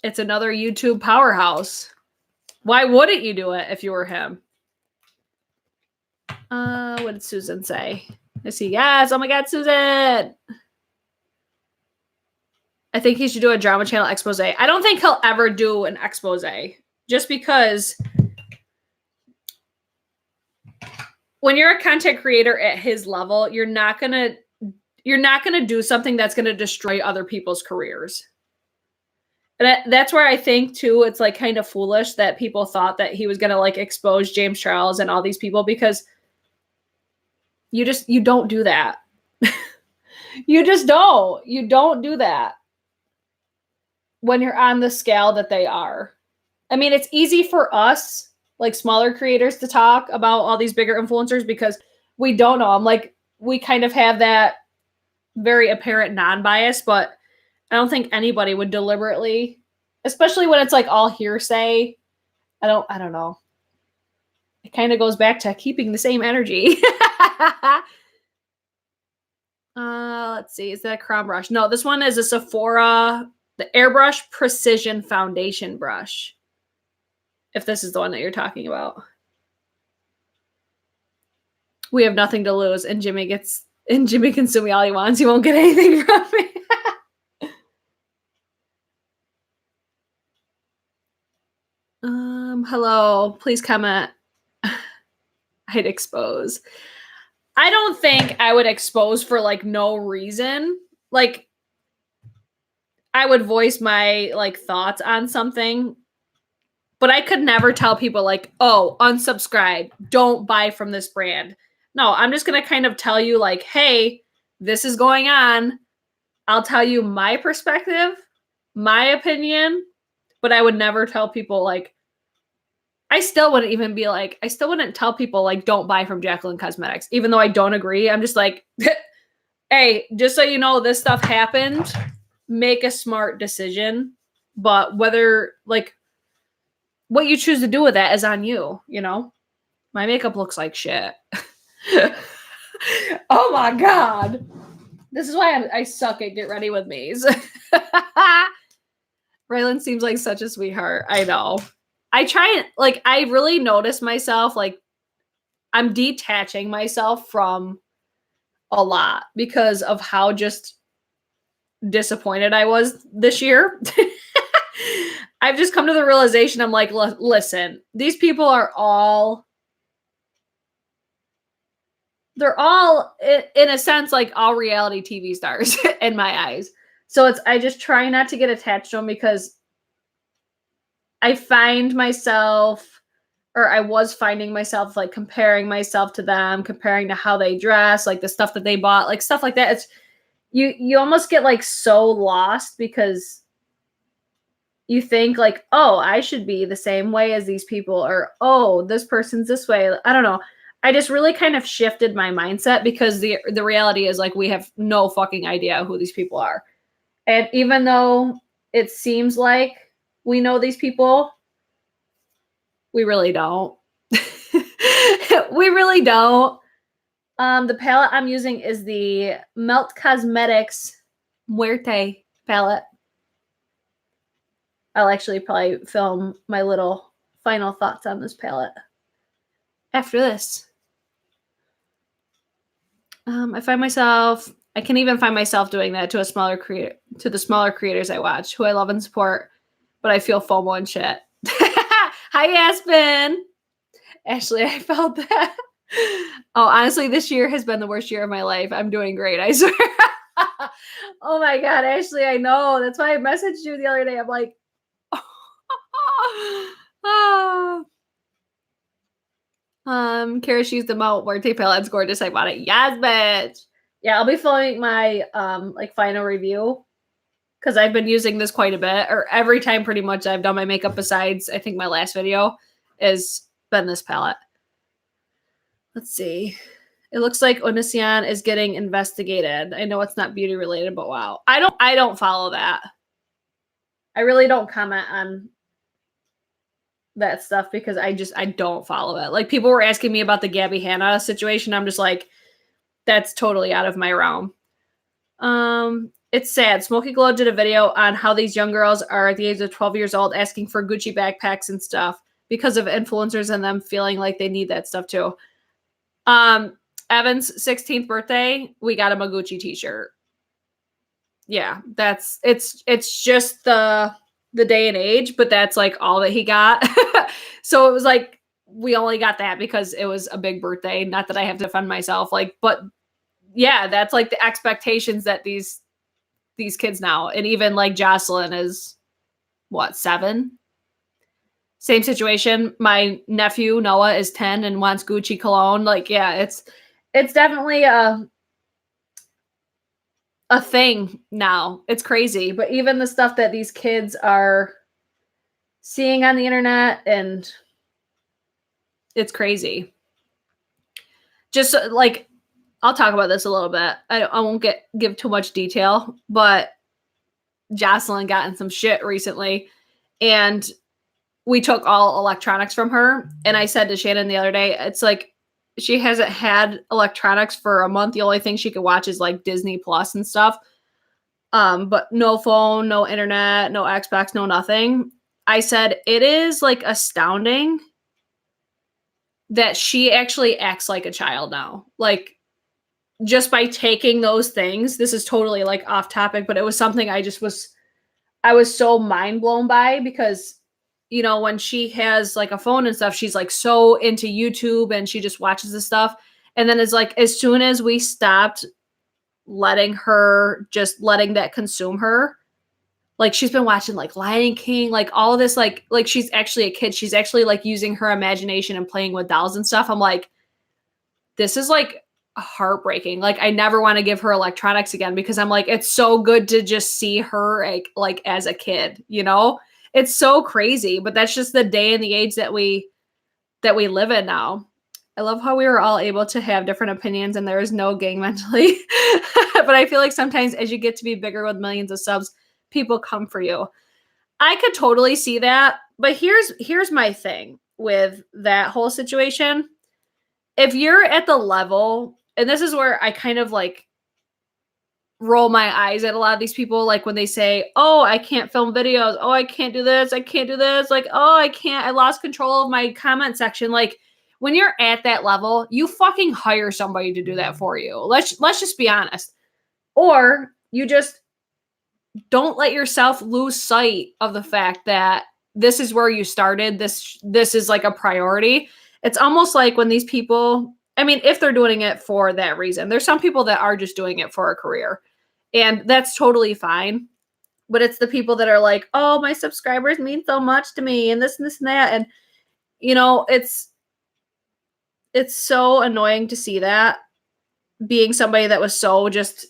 it's another YouTube powerhouse. Why wouldn't you do it if you were him? What did Susan say? I see. Yes. Oh my God, Susan. I think he should do a drama channel expose. I don't think he'll ever do an expose just because when you're a content creator at his level, you're not going to do something that's going to destroy other people's careers. And that's where I think too, it's like kind of foolish that people thought that he was going to like expose James Charles and all these people, because you don't do that. You don't do that when you're on the scale that they are. I mean, it's easy for us, like smaller creators, to talk about all these bigger influencers because we don't know them. Like we kind of have that very apparent non-bias, but I don't think anybody would deliberately, especially when it's like all hearsay. I don't know. It kind of goes back to keeping the same energy. Let's see. Is that a crown brush? No, this one is a Sephora, the Airbrush Precision Foundation Brush. If this is the one that you're talking about. We have nothing to lose, and Jimmy can sue me all he wants. He won't get anything from me. Hello. Please comment. I'd expose. I don't think I would expose for like no reason. Like I would voice my like thoughts on something, but I could never tell people like, oh, unsubscribe, don't buy from this brand. No, I'm just going to kind of tell you like, hey, this is going on. I'll tell you my perspective, my opinion, but I would never tell people like, I still wouldn't tell people like, don't buy from Jacqueline Cosmetics, even though I don't agree. I'm just like, hey, just so you know, this stuff happened, make a smart decision, but whether like what you choose to do with that is on you, you know? My makeup looks like shit. Oh my God. This is why I suck at Get Ready With Me's. Raylan seems like such a sweetheart. I know. I try and like, I really notice myself, like I'm detaching myself from a lot because of how just disappointed I was this year. I've just come to the realization, I'm like, listen, these people are they're all in a sense, like all reality TV stars in my eyes. So I just try not to get attached to them because I find myself, or I was finding myself like comparing myself to them, comparing to how they dress, like the stuff that they bought, like stuff like that. It's you almost get like so lost because you think like, oh, I should be the same way as these people, or oh, this person's this way. I don't know. I just really kind of shifted my mindset because the reality is like we have no fucking idea who these people are. And even though it seems like we know these people, we really don't. We really don't. The palette I'm using is the Melt Cosmetics Muerte palette. I'll actually probably film my little final thoughts on this palette after this. I can even find myself doing that to the smaller creators I watch, who I love and support, but I feel FOMO and shit. Hi, Aspen. Ashley, I felt that. Oh, honestly, this year has been the worst year of my life. I'm doing great, I swear. Oh my God, Ashley, I know. That's why I messaged you the other day. I'm like, Kara's used them out. Morte Palette's gorgeous. I bought it. Yes, bitch. Yeah, I'll be filming my like final review because I've been using this quite a bit, or every time pretty much I've done my makeup besides I think my last video has been this palette. Let's see. It looks like Onision is getting investigated. I know it's not beauty related, but wow. I don't follow that. I really don't comment on that stuff because I don't follow it. Like people were asking me about the Gabby Hanna situation. I'm just like, that's totally out of my realm. It's sad. Smoky Glow did a video on how these young girls are at the age of 12 years old asking for Gucci backpacks and stuff because of influencers and them feeling like they need that stuff too. Evan's 16th birthday, we got him a Gucci t-shirt. Yeah, it's just the day and age, but that's like all that he got. So it was like we only got that because it was a big birthday. Not that I have to defend myself, like, but yeah, that's like the expectations that these kids now, and even like Jocelyn is what, 7? Same situation. My nephew Noah is 10 and wants Gucci cologne. Like, yeah, it's definitely a thing now. It's crazy. But even the stuff that these kids are seeing on the internet, and it's crazy. Just like, I'll talk about this a little bit. I won't give too much detail, but Jocelyn got in some shit recently, and we took all electronics from her. And I said to Shannon the other day, it's like, she hasn't had electronics for a month. The only thing she could watch is like Disney Plus and stuff. But no phone, no internet, no Xbox, no nothing. I said, it is like astounding that she actually acts like a child now. Like, just by taking those things, this is totally like off topic, but it was something I was so mind blown by, because you know, when she has like a phone and stuff, she's like so into YouTube and she just watches this stuff. And then it's like, as soon as we stopped letting that consume her, like she's been watching like Lion King, like all of this, like she's actually a kid. She's actually like using her imagination and playing with dolls and stuff. I'm like, this is like heartbreaking. Like I never want to give her electronics again, because I'm like, it's so good to just see her like as a kid, you know? It's so crazy, but that's just the day and the age that we live in now. I love how we were all able to have different opinions and there is no gang mentally. But I feel like sometimes as you get to be bigger with millions of subs, people come for you. I could totally see that, but here's my thing with that whole situation. If you're at the level, and this is where I kind of like roll my eyes at a lot of these people, like when they say, oh, I can't film videos, oh, I can't do this, like, oh, I lost control of my comment section. Like, when you're at that level, you fucking hire somebody to do that for you. Let's just be honest. Or you just don't let yourself lose sight of the fact that this is where you started. This is like a priority. It's almost like when these people, I mean, if they're doing it for that reason, there's some people that are just doing it for a career, and that's totally fine. But it's the people that are like, oh, my subscribers mean so much to me, and this and this and that. And, you know, it's so annoying to see that, being somebody that was so just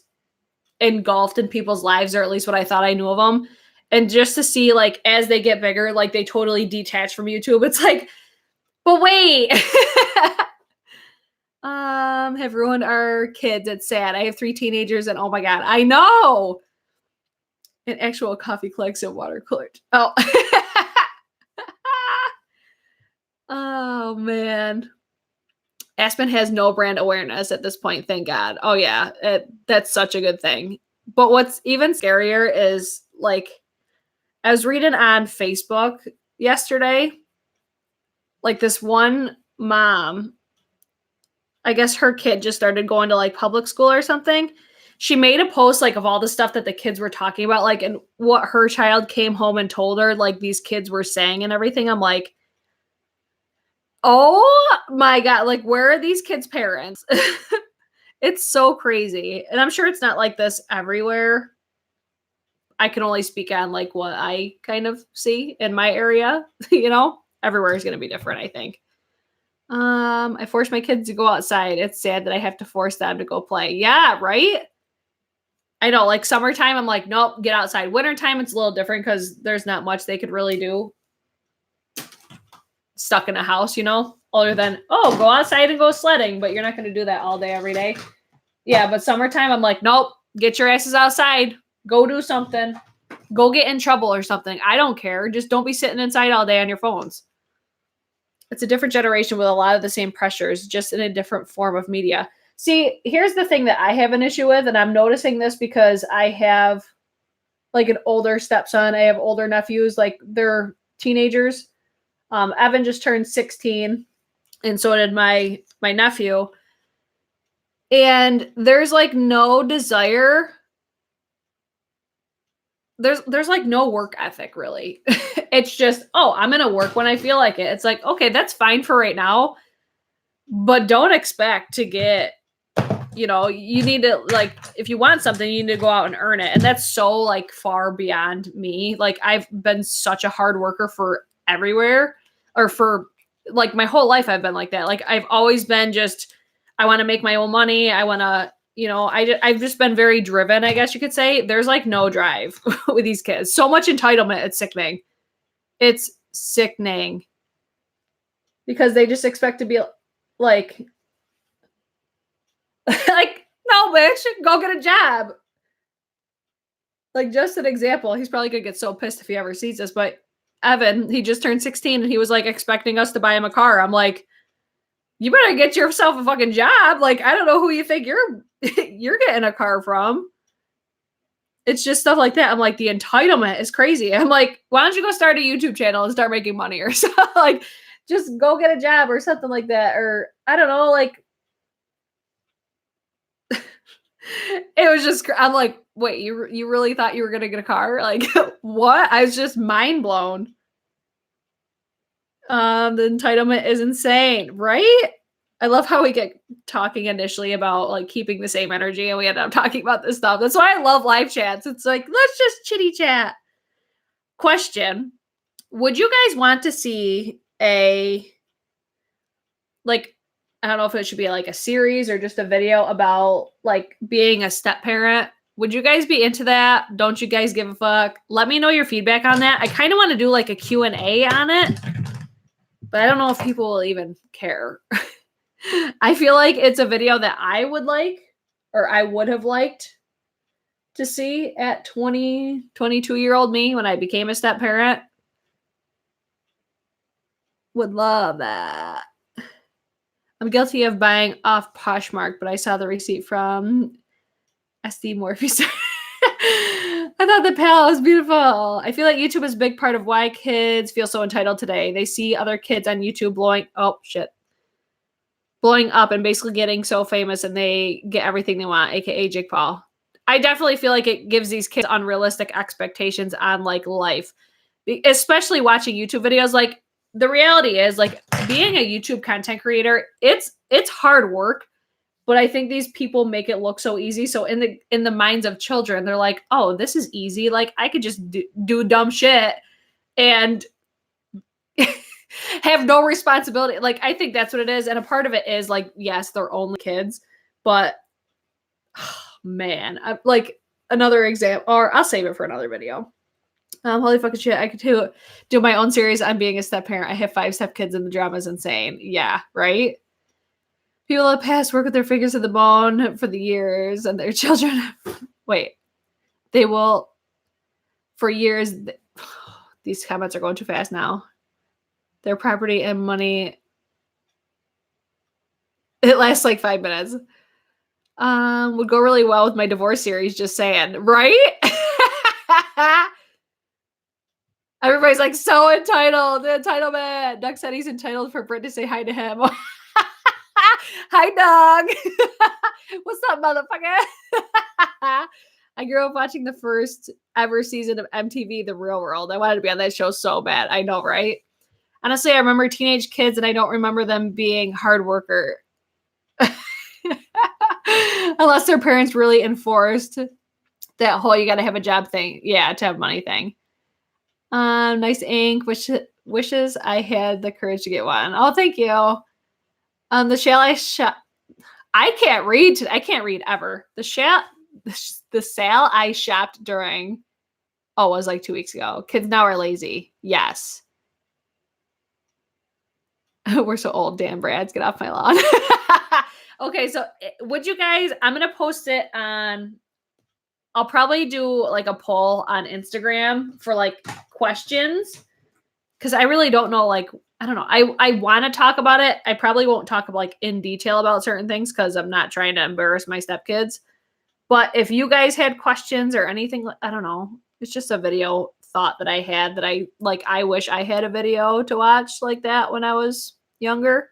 engulfed in people's lives, or at least what I thought I knew of them. And just to see, like, as they get bigger, like, they totally detach from YouTube. It's like, but wait. Have ruined our kids. It's sad. I have 3 teenagers and oh my God, I know. An actual coffee collection water cooler. Oh. Oh man. Aspen has no brand awareness at this point, thank God. Oh yeah, that's such a good thing. But what's even scarier is, like, I was reading on Facebook yesterday, like this one mom, I guess her kid just started going to like public school or something. She made a post like of all the stuff that the kids were talking about, like, and what her child came home and told her, like, these kids were saying and everything. I'm like, oh my God, like, where are these kids' parents? It's so crazy. And I'm sure it's not like this everywhere. I can only speak on like what I kind of see in my area, you know, everywhere is going to be different, I think. I force my kids to go outside. It's sad that I have to force them to go play. Yeah, right? I know, like summertime, I'm like, nope, get outside. Wintertime, it's a little different because there's not much they could really do stuck in a house, other than, oh, go outside and go sledding, but you're not going to do that all day, every day. Yeah, but summertime, I'm like, nope, get your asses outside. Go do something. Go get in trouble or something. I don't care. Just don't be sitting inside all day on your phones. It's a different generation with a lot of the same pressures, just in a different form of media. See, here's the thing that I have an issue with, and I'm noticing this because I have like an older stepson. I have older nephews, like they're teenagers. Evan just turned 16, and so did my nephew. And there's like no desire. There's like no work ethic, really. It's just, oh, I'm gonna work when I feel like it. It's like, okay, that's fine for right now, but don't expect to get, you need to, like, if you want something, you need to go out and earn it. And that's so like far beyond me. Like, I've been such a hard worker for everywhere, or for like my whole life. I've been like that. Like, I've always been just, I want to make my own money. I want to, I've just been very driven, I guess you could say. There's like no drive with these kids. So much entitlement. It's sickening. It's sickening because they just expect to be like, like, no, bitch, go get a job. Like, just an example. He's probably gonna get so pissed if he ever sees this, but Evan, he just turned 16 and he was like expecting us to buy him a car. I'm like, you better get yourself a fucking job. Like, I don't know who you think you're getting a car from. It's just stuff like that. I'm like, the entitlement is crazy. I'm like, why don't you go start a YouTube channel and start making money or something? Like, just go get a job or something like that. Or I don't know, like, it was just, I'm like, wait, you really thought you were going to get a car? Like, what? I was just mind blown. The entitlement is insane, right? I love how we get talking initially about like keeping the same energy and we end up talking about this stuff. That's why I love live chats. It's like, let's just chitty chat. Question. Would you guys want to see like, I don't know if it should be like a series or just a video about like being a step parent? Would you guys be into that? Don't you guys give a fuck? Let me know your feedback on that. I kind of want to do like a Q&A on it, but I don't know if people will even care. I feel like it's a video that I would like, or I would have liked to see at 22-year-old me when I became a step parent. Would love that. I'm guilty of buying off Poshmark, but I saw the receipt from SD Morphe. I thought the pal was beautiful. I feel like YouTube is a big part of why kids feel so entitled today. They see other kids on YouTube blowing up and basically getting so famous, and they get everything they want, aka Jake Paul. I definitely feel like it gives these kids unrealistic expectations on like life, especially watching YouTube videos. Like, the reality is, like, being a YouTube content creator, it's hard work, but I think these people make it look so easy. So in the minds of children, they're like, oh, this is easy. Like, I could just do dumb shit and have no responsibility. Like, I think that's what it is. And a part of it is like, yes, they're only kids, but oh, man, like another example, or I'll save it for another video. Holy fucking shit. I could do my own series on being a step parent. I have 5 step kids and the drama is insane. Yeah. Right. People in the past work with their fingers to the bone for the years, and their children, wait, they will for years. These comments are going too fast now. Their property and money. It lasts like 5 minutes. Would go really well with my divorce series, just saying, right? Everybody's like, so entitled. The entitlement. Doug said he's entitled for Brit to say hi to him. Hi, Doug. What's up, motherfucker? I grew up watching the first ever season of MTV, The Real World. I wanted to be on that show so bad. I know, right? Honestly, I remember teenage kids, and I don't remember them being hard worker. Unless their parents really enforced that whole you got to have a job thing. Yeah, to have money thing. Nice ink. Wishes I had the courage to get one. Oh, thank you. The shall I shop? I can't read. I can't read ever. The sale I shopped during. Oh, it was like 2 weeks ago. Kids now are lazy. Yes. We're so old. Damn, Brads, get off my lawn. Okay, so would you guys? I'm gonna post it on. I'll probably do like a poll on Instagram for like questions because I really don't know. Like, I don't know. I want to talk about it. I probably won't talk about like in detail about certain things because I'm not trying to embarrass my stepkids. But if you guys had questions or anything, I don't know. It's just a video thought that I had that I like. I wish I had a video to watch like that when I was younger.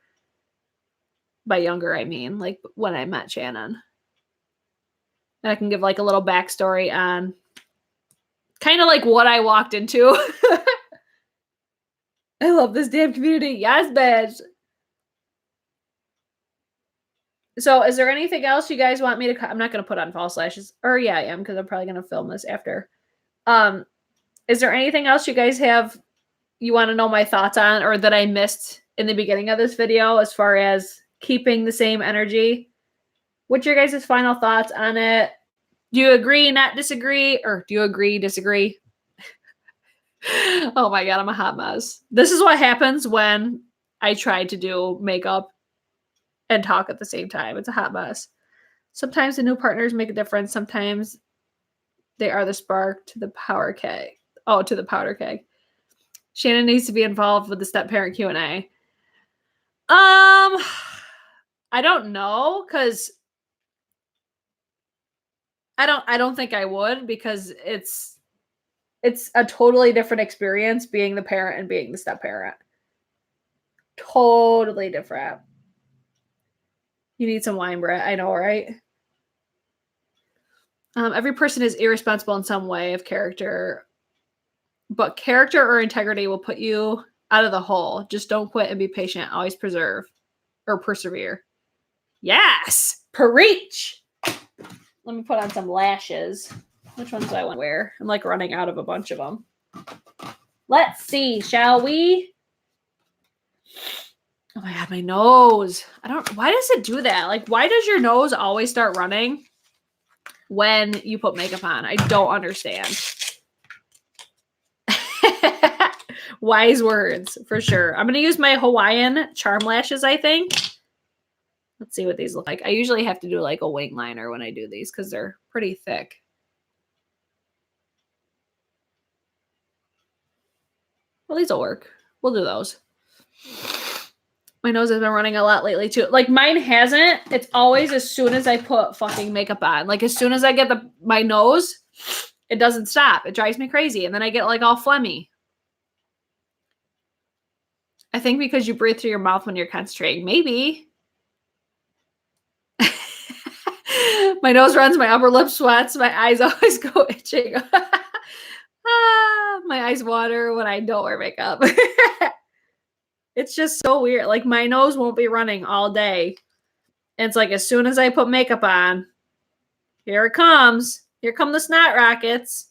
By younger, I mean like when I met Shannon. And I can give like a little backstory on kind of like what I walked into. I love this damn community. Yes, bitch. So is there anything else you guys want me to I'm not going to put on false lashes. Or yeah, I am because I'm probably going to film this after. Is there anything else you guys have you want to know my thoughts on or that I missed in the beginning of this video as far as keeping the same energy? What's your guys' final thoughts on it? Do you agree, not disagree? Or do you agree, disagree? Oh my God, I'm a hot mess. This is what happens when I try to do makeup and talk at the same time. It's a hot mess. Sometimes the new partners make a difference. Sometimes they are the spark to the power keg. Oh, to the powder keg. Shannon needs to be involved with the step parent Q&A. I don't know because I don't think I would because it's a totally different experience being the parent and being the step parent. Totally different. You need some wine, Brett. I know, right? Every person is irresponsible in some way of character, but character or integrity will put you out of the hole. Just don't quit and be patient. Always persevere. Yes, preach. Let me put on some lashes. Which ones do I want to wear? I'm like running out of a bunch of them. Let's see, shall we? Oh my God, my nose. Why does it do that? Like, why does your nose always start running when you put makeup on? I don't understand. Wise words, for sure. I'm going to use my Hawaiian charm lashes, I think. Let's see what these look like. I usually have to do like a wing liner when I do these because they're pretty thick. Well, these will work. We'll do those. My nose has been running a lot lately too. Like mine hasn't. It's always as soon as I put fucking makeup on. Like as soon as I get my nose, it doesn't stop. It drives me crazy. And then I get like all phlegmy. I think because you breathe through your mouth when you're concentrating. Maybe. My nose runs, my upper lip sweats, my eyes always go itching. My eyes water when I don't wear makeup. It's just so weird. Like my nose won't be running all day. And it's like as soon as I put makeup on, here it comes. Here come the snot rockets.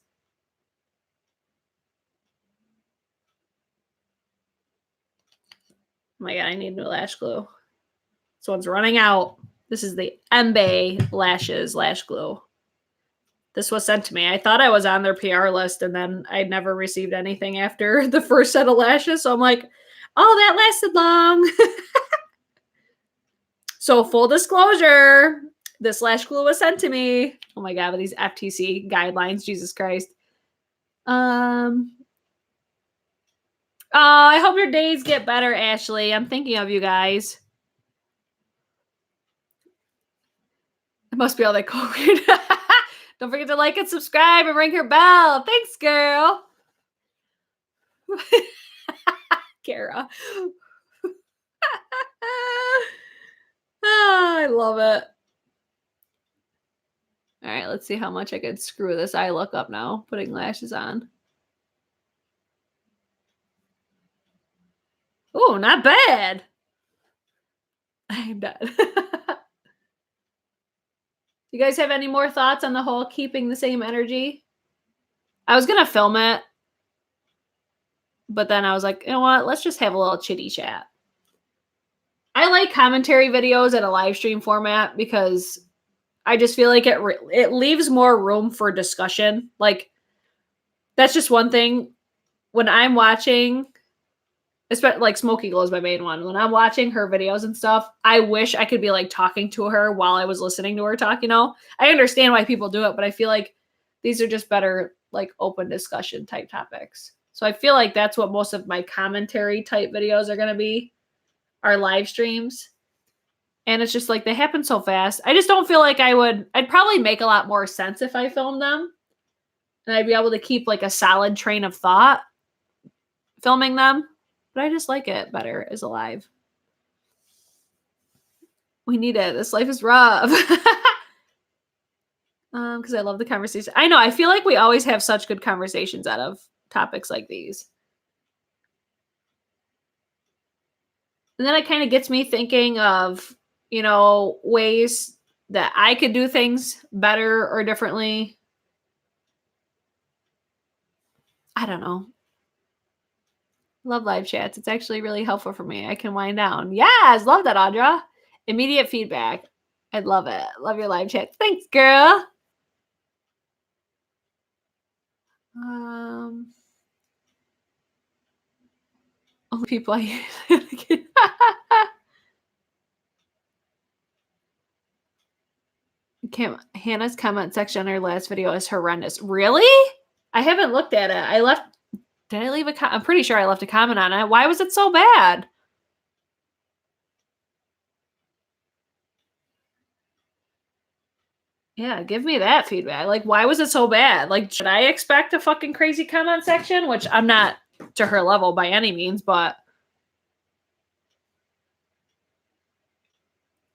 Oh my God, I need new lash glue. This one's running out. This is the EmbeLashes lash glue. This was sent to me. I thought I was on their PR list and then I never received anything after the first set of lashes. So I'm like, oh, that lasted long. So full disclosure, this lash glue was sent to me. Oh my God, with these FTC guidelines, Jesus Christ. Oh, I hope your days get better, Ashley. I'm thinking of you guys. It must be all that COVID. Don't forget to like and subscribe and ring your bell. Thanks, girl. Kara. Oh, I love it. All right, let's see how much I could screw this eye look up now, putting lashes on. Oh, not bad. I'm dead. You guys have any more thoughts on the whole keeping the same energy? I was going to film it, but then I was like, you know what? Let's just have a little chitty chat. I like commentary videos in a live stream format because I just feel like it leaves more room for discussion. Like that's just one thing when I'm watching, especially like Smoky Glow is my main one. When I'm watching her videos and stuff, I wish I could be like talking to her while I was listening to her talk. You know, I understand why people do it, but I feel like these are just better like open discussion type topics. So I feel like that's what most of my commentary type videos are going to be, are live streams. And it's just like they happen so fast. I just don't feel like I'd probably make a lot more sense if I filmed them. And I'd be able to keep like a solid train of thought filming them. But I just like it better as a live. We need it. This life is rough. Because I love the conversation. I know. I feel like we always have such good conversations out of topics like these. And then it kind of gets me thinking of, you know, ways that I could do things better or differently. I don't know. Love live chats. It's actually really helpful for me. I can wind down. Yes, love that, Audra. Immediate feedback. I love it. Love your live chat. Thanks, girl. Only people I Hannah's comment section on her last video is horrendous. Really? I haven't looked at it. Did I leave I'm pretty sure I left a comment on it. Why was it so bad? Yeah, give me that feedback. Like, why was it so bad? Like, should I expect a fucking crazy comment section? Which I'm not to her level by any means, but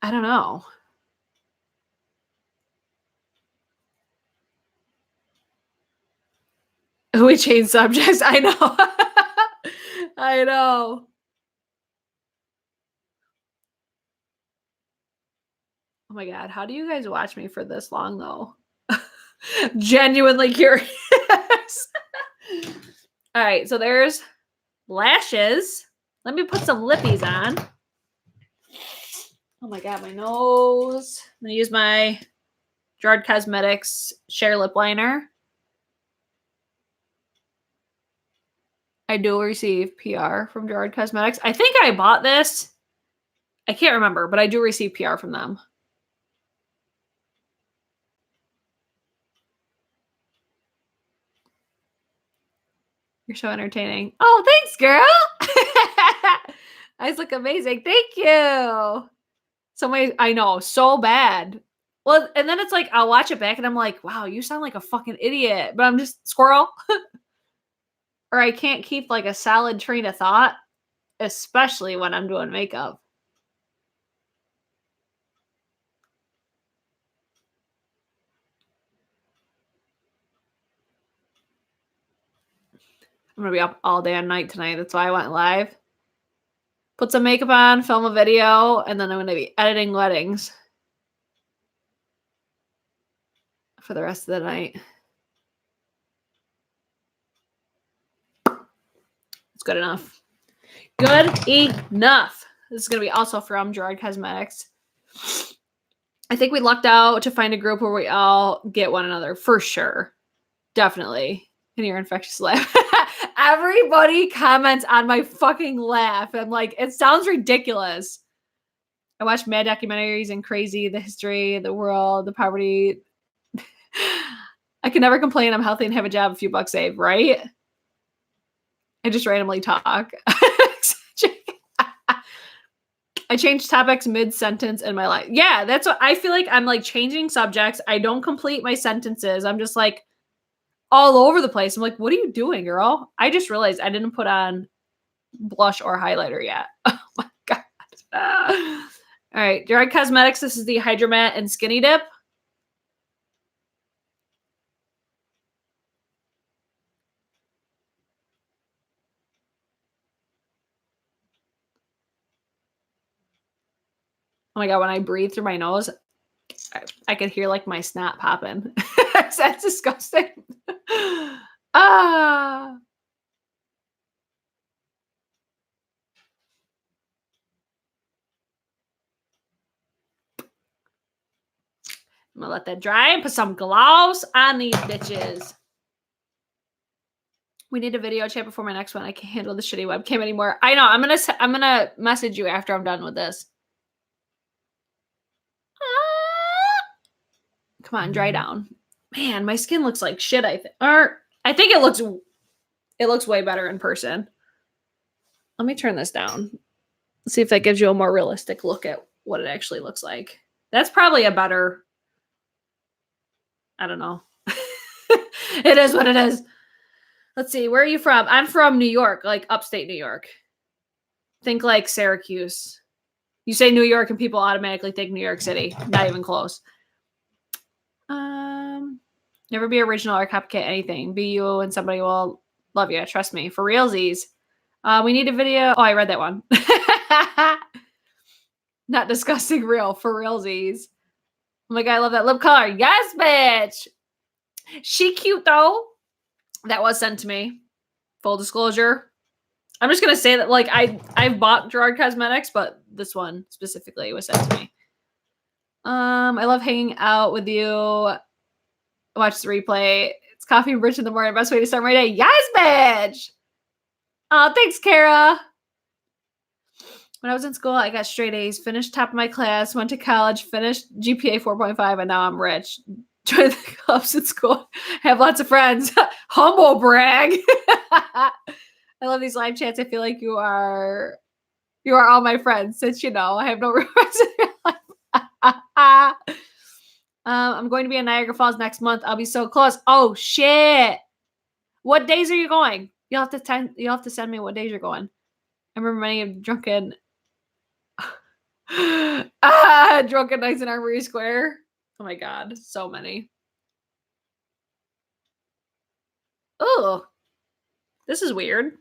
I don't know. We changed subjects. I know. I know. Oh my God. How do you guys watch me for this long, though? Genuinely curious. All right. So there's lashes. Let me put some lippies on. Oh my God. My nose. I'm going to use my Gerard Cosmetics Share Lip Liner. I do receive PR from Gerard Cosmetics. I think I bought this. I can't remember, but I do receive PR from them. You're so entertaining. Oh, thanks, girl. Eyes look amazing. Thank you. I know, so bad. Well, and then it's like, I'll watch it back and I'm like, wow, you sound like a fucking idiot. But I'm just squirrel. Or I can't keep like a solid train of thought, especially when I'm doing makeup. I'm going to be up all day and night tonight. That's why I went live. Put some makeup on, film a video, and then I'm going to be editing weddings for the rest of the night. It's good enough. Good enough. This is going to be also from Gerard Cosmetics. I think we lucked out to find a group where we all get one another for sure. Definitely. And your infectious laugh. Everybody comments on my fucking laugh. I'm like, it sounds ridiculous. I watch mad documentaries and crazy, the history, the world, the poverty. I can never complain. I'm healthy and have a job, a few bucks saved, right? I just randomly talk. I change topics mid-sentence in my life. Yeah, that's what I feel like. I'm like changing subjects. I don't complete my sentences. I'm just like all over the place. I'm like, what are you doing, girl? I just realized I didn't put on blush or highlighter yet. Oh my God. All right, Gerard Cosmetics. This is the Hydro Matte and Skinny Dip. Oh my God, when I breathe through my nose, I could hear like my snot popping. That's disgusting. Ah. I'm gonna let that dry and put some gloss on these bitches. We need a video chat before my next one. I can't handle the shitty webcam anymore. I know. I'm gonna message you after I'm done with this. Come on, dry down. Man, my skin looks like shit. I think it looks way better in person. Let me turn this down. See if that gives you a more realistic look at what it actually looks like. That's probably a better. I don't know. It is what it is. Let's see. Where are you from? I'm from New York, like upstate New York. Think like Syracuse. You say New York and people automatically think New York City. Not even close. Never be original or copycat anything. Be you and somebody will love you. Trust me. For realsies. We need a video. Oh, I read that one. Not disgusting, real. For realsies. Oh my God, I love that lip color. Yes, bitch. She cute though. That was sent to me. Full disclosure. I'm just gonna say that like I've bought Gerard Cosmetics, but this one specifically was sent to me. I love hanging out with you. Watch the replay. It's coffee and brunch in the morning. Best way to start my day. Yes, bitch. Oh, thanks, Kara. When I was in school, I got straight A's, finished top of my class, went to college, finished GPA 4.5, and now I'm rich. Joined the clubs at school. Have lots of friends. Humble brag. I love these live chats. I feel like you are all my friends, since you know I have no regrets in your life. I'm going to be in Niagara Falls next month. I'll be so close. Oh shit! What days are you going? You'll have to send me what days you're going. I remember many of drunken drunken nights in Armory Square. Oh my God, so many. Oh, this is weird.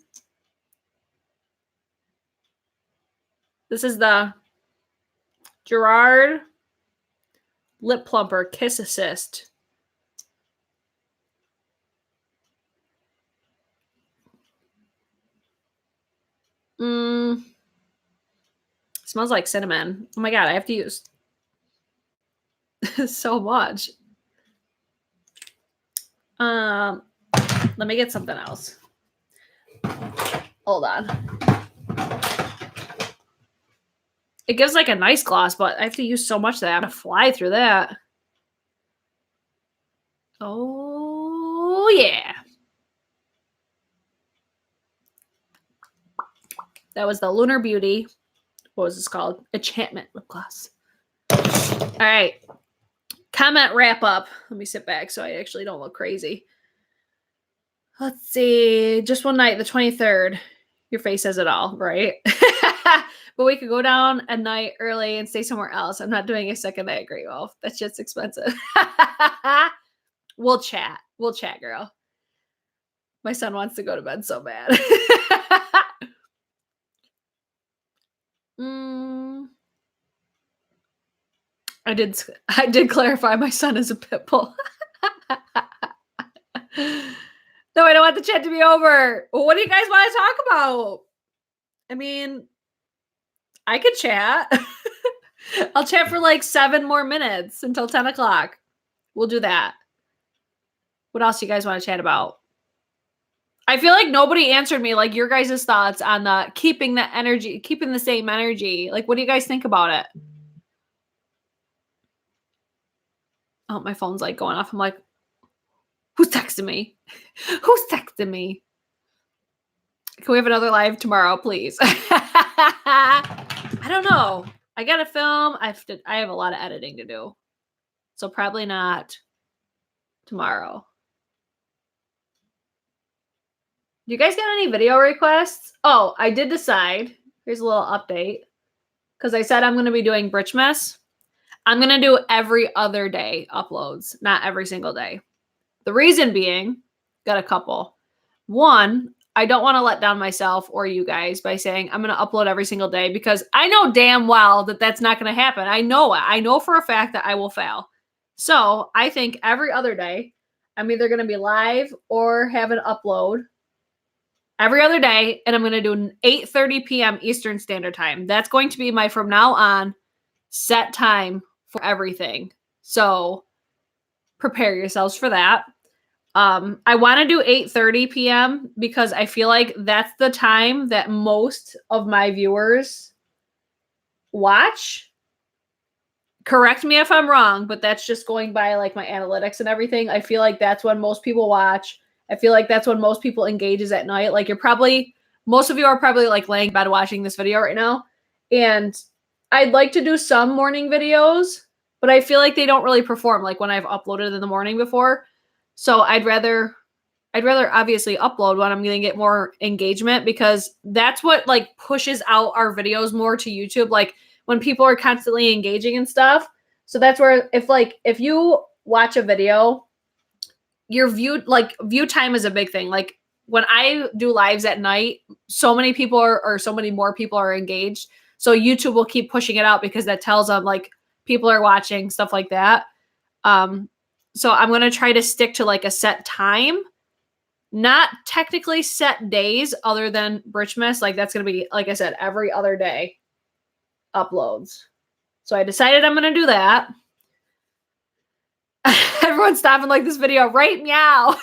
This is the Gerard Lip Plumper Kiss Assist. Smells like cinnamon. Oh my God, I have to use so much. Let me get something else. Hold on. It gives like a nice gloss, but I have to use so much that I have to fly through that. Oh, yeah. That was the Lunar Beauty. What was this called? Enchantment lip gloss. All right. Comment wrap up. Let me sit back so I actually don't look crazy. Let's see. Just one night, the 23rd. Your face says it all, right? But we could go down a night early and stay somewhere else. I'm not doing a second night at Great Wolf. That shit's expensive. We'll chat. We'll chat, girl. My son wants to go to bed so bad. I did clarify my son is a pit bull. No, I don't want the chat to be over. What do you guys want to talk about? I mean, I could chat. I'll chat for like 7 more minutes until 10 o'clock. We'll do that. What else do you guys want to chat about? I feel like nobody answered me like your guys' thoughts on the keeping the same energy. Like, what do you guys think about it? Oh, my phone's like going off. I'm like, who's texting me? Who's texting me? Can we have another live tomorrow, please? I don't know. I got to film. I have a lot of editing to do. So probably not tomorrow. Do you guys got any video requests? Oh, I did decide. Here's a little update. Because I said I'm going to be doing BRITCHES. I'm going to do every other day uploads, not every single day. The reason being, got a couple. One, I don't want to let down myself or you guys by saying I'm going to upload every single day because I know damn well that that's not going to happen. I know it. I know for a fact that I will fail. So I think every other day, I'm either going to be live or have an upload every other day, and I'm going to do 8:30 p.m. Eastern Standard Time. That's going to be my, from now on, set time for everything. So prepare yourselves for that. I want to do 8:30 p.m. because I feel like that's the time that most of my viewers watch. Correct me if I'm wrong, but that's just going by like my analytics and everything. I feel like that's when most people watch. I feel like that's when most people engage is at night. Like most of you are probably like laying in bed watching this video right now. And I'd like to do some morning videos, but I feel like they don't really perform like when I've uploaded in the morning before. So I'd rather obviously upload when I'm going to get more engagement, because that's what like pushes out our videos more to YouTube. Like when people are constantly engaging and stuff. So that's where if you watch a video, your view time is a big thing. Like when I do lives at night, so many people or so many more people are engaged. So YouTube will keep pushing it out because that tells them like people are watching, stuff like that. So I'm going to try to stick to like a set time, not technically set days other than BRITCHES. Like that's going to be, like I said, every other day uploads. So I decided I'm going to do that. Everyone's stopping like this video, right? Meow.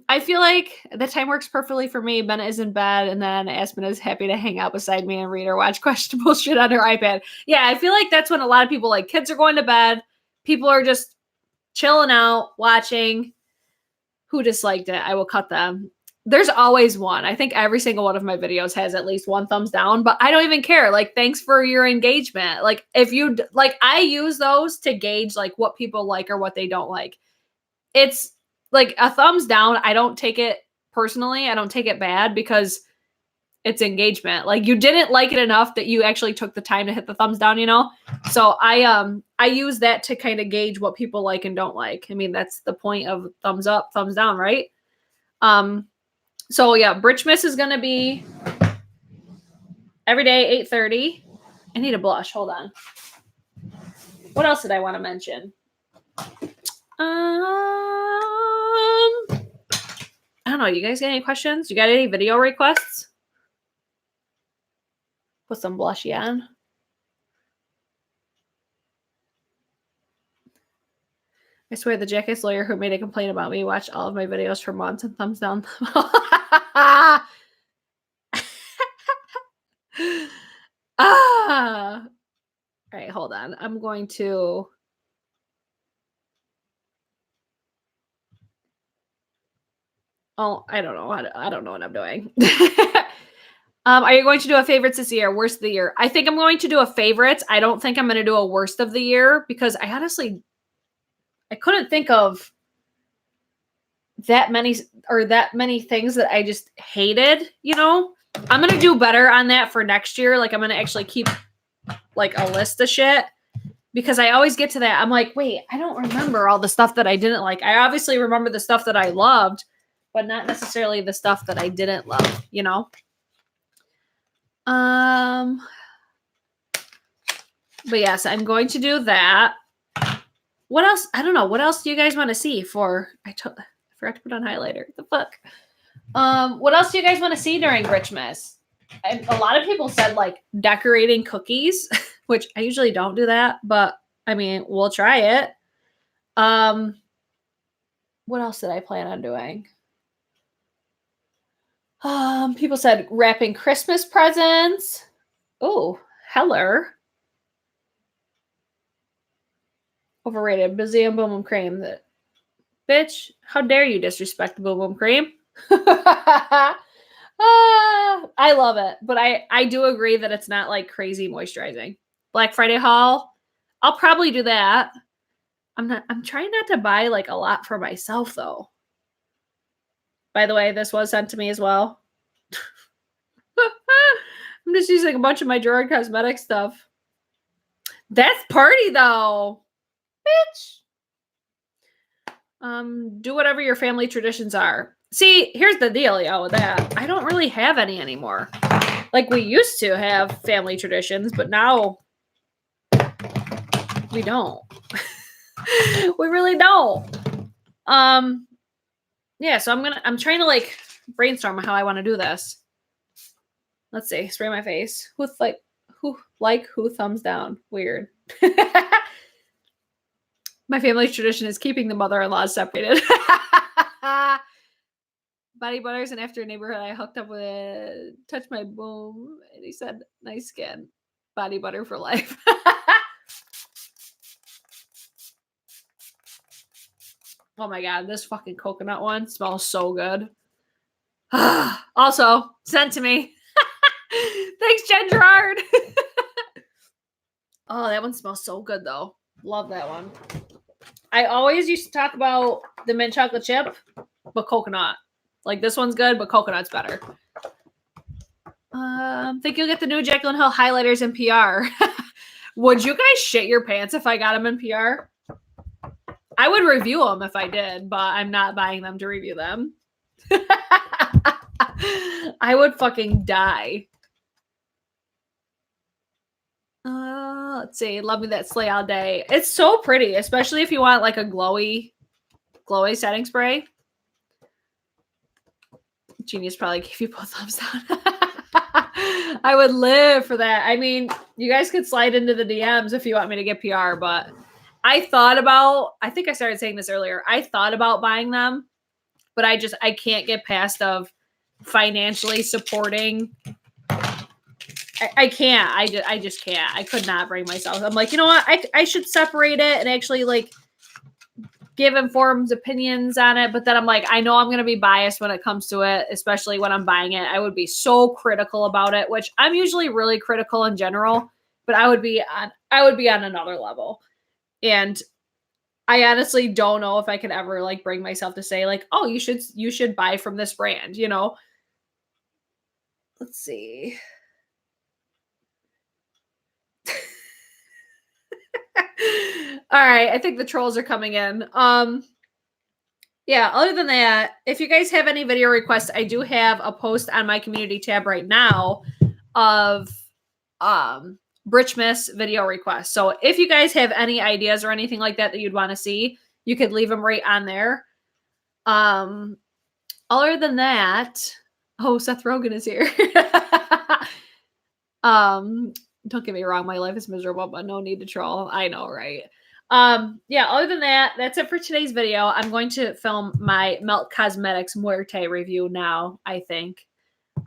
I feel like the time works perfectly for me. Ben is in bed, and then Aspen is happy to hang out beside me and read or watch questionable shit on her iPad. Yeah, I feel like that's when a lot of people, like kids are going to bed. People are just chilling out, watching. Who disliked it? I will cut them. There's always one. I think every single one of my videos has at least one thumbs down, but I don't even care. Like, thanks for your engagement. Like, if you like, I use those to gauge like what people like or what they don't like. It's like a thumbs down. I don't take it personally. I don't take it bad because it's engagement. Like, you didn't like it enough that you actually took the time to hit the thumbs down, you know? So I use that to kind of gauge what people like and don't like. I mean, that's the point of thumbs up, thumbs down, right? So yeah, BRITCHES is going to be every day, 8:30. I need a blush. Hold on. What else did I want to mention? I don't know. You guys got any questions? You got any video requests? Put some blushy on. I swear the jackass lawyer who made a complaint about me watched all of my videos for months and thumbs down. All right, hold on. I'm going to... Oh, I don't know. I don't know what I'm doing. Are you going to do a favorites this year? Worst of the year? I think I'm going to do a favorites. I don't think I'm going to do a worst of the year because I couldn't think of that many things that I just hated, you know? I'm going to do better on that for next year. Like, I'm going to actually keep like a list of shit because I always get to that. I'm like, wait, I don't remember all the stuff that I didn't like. I obviously remember the stuff that I loved, but not necessarily the stuff that I didn't love, you know? But yes, I'm going to do that. What else? I don't know. What else do you guys want to see for, I forgot to put on highlighter. The fuck? What else do you guys want to see during BRITCHES? A lot of people said like decorating cookies, which I usually don't do that, but I mean, we'll try it. What else did I plan on doing? People said wrapping Christmas presents. Oh, Heller. Overrated. Busy and Boom Boom Cream. Bitch, how dare you disrespect the Boom Boom Cream? I love it, but I do agree that it's not like crazy moisturizing. Black Friday haul. I'll probably do that. I'm trying not to buy like a lot for myself though. By the way, this was sent to me as well. I'm just using a bunch of my Gerard Cosmetics stuff. That's party though. Bitch. Do whatever your family traditions are. See, here's the deal, y'all, with that. I don't really have any anymore. Like, we used to have family traditions, but now we don't. We really don't. Yeah, so I'm trying to like brainstorm how I want to do this. Let's see, spray my face. Who thumbs down? Weird. My family's tradition is keeping the mother-in-law separated. Body butters, and after a neighborhood I hooked up with touched my boom, and he said, nice skin. Body butter for life. Oh my god, this fucking coconut one smells so good. Also, sent to me. Thanks, Jen Gerard. Oh, that one smells so good though. Love that one. I always used to talk about the mint chocolate chip, but coconut. Like this one's good, but coconut's better. Think you'll get the new Jekyll and Hill highlighters in PR. Would you guys shit your pants if I got them in PR? I would review them if I did, but I'm not buying them to review them. I would fucking die. Let's see. Love me that sleigh all day. It's so pretty, especially if you want like a glowy setting spray. Genius probably gave you both thumbs down. I would live for that. I mean, you guys could slide into the DMs if you want me to get PR, but I think I started saying this earlier. I thought about buying them, but I can't get past of financially supporting. I can't. I just can't. I could not bring myself. I'm like, you know what? I should separate it and actually like give informed opinions on it. But then I'm like, I know I'm going to be biased when it comes to it, especially when I'm buying it. I would be so critical about it, which I'm usually really critical in general, but I would be on another level. And I honestly don't know if I could ever like bring myself to say like, oh, you should buy from this brand, you know? Let's see. All right, I think the trolls are coming in. Yeah, other than that, if you guys have any video requests, I do have a post on my community tab right now of BRITCHES video requests. So if you guys have any ideas or anything like that you'd want to see, you could leave them right on there. Other than that, oh, Seth Rogen is here. Don't get me wrong, my life is miserable, but no need to troll. I know, right? Yeah, other than that, that's it for today's video. I'm going to film my Melt Cosmetics Muerte review now, I think.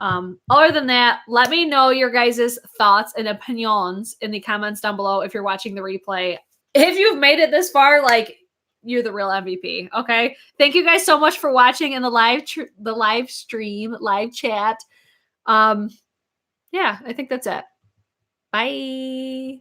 Other than that, let me know your guys' thoughts and opinions in the comments down below if you're watching the replay. If you've made it this far, like, you're the real MVP, okay? Thank you guys so much for watching in the live stream, live chat. Yeah, I think that's it. Bye.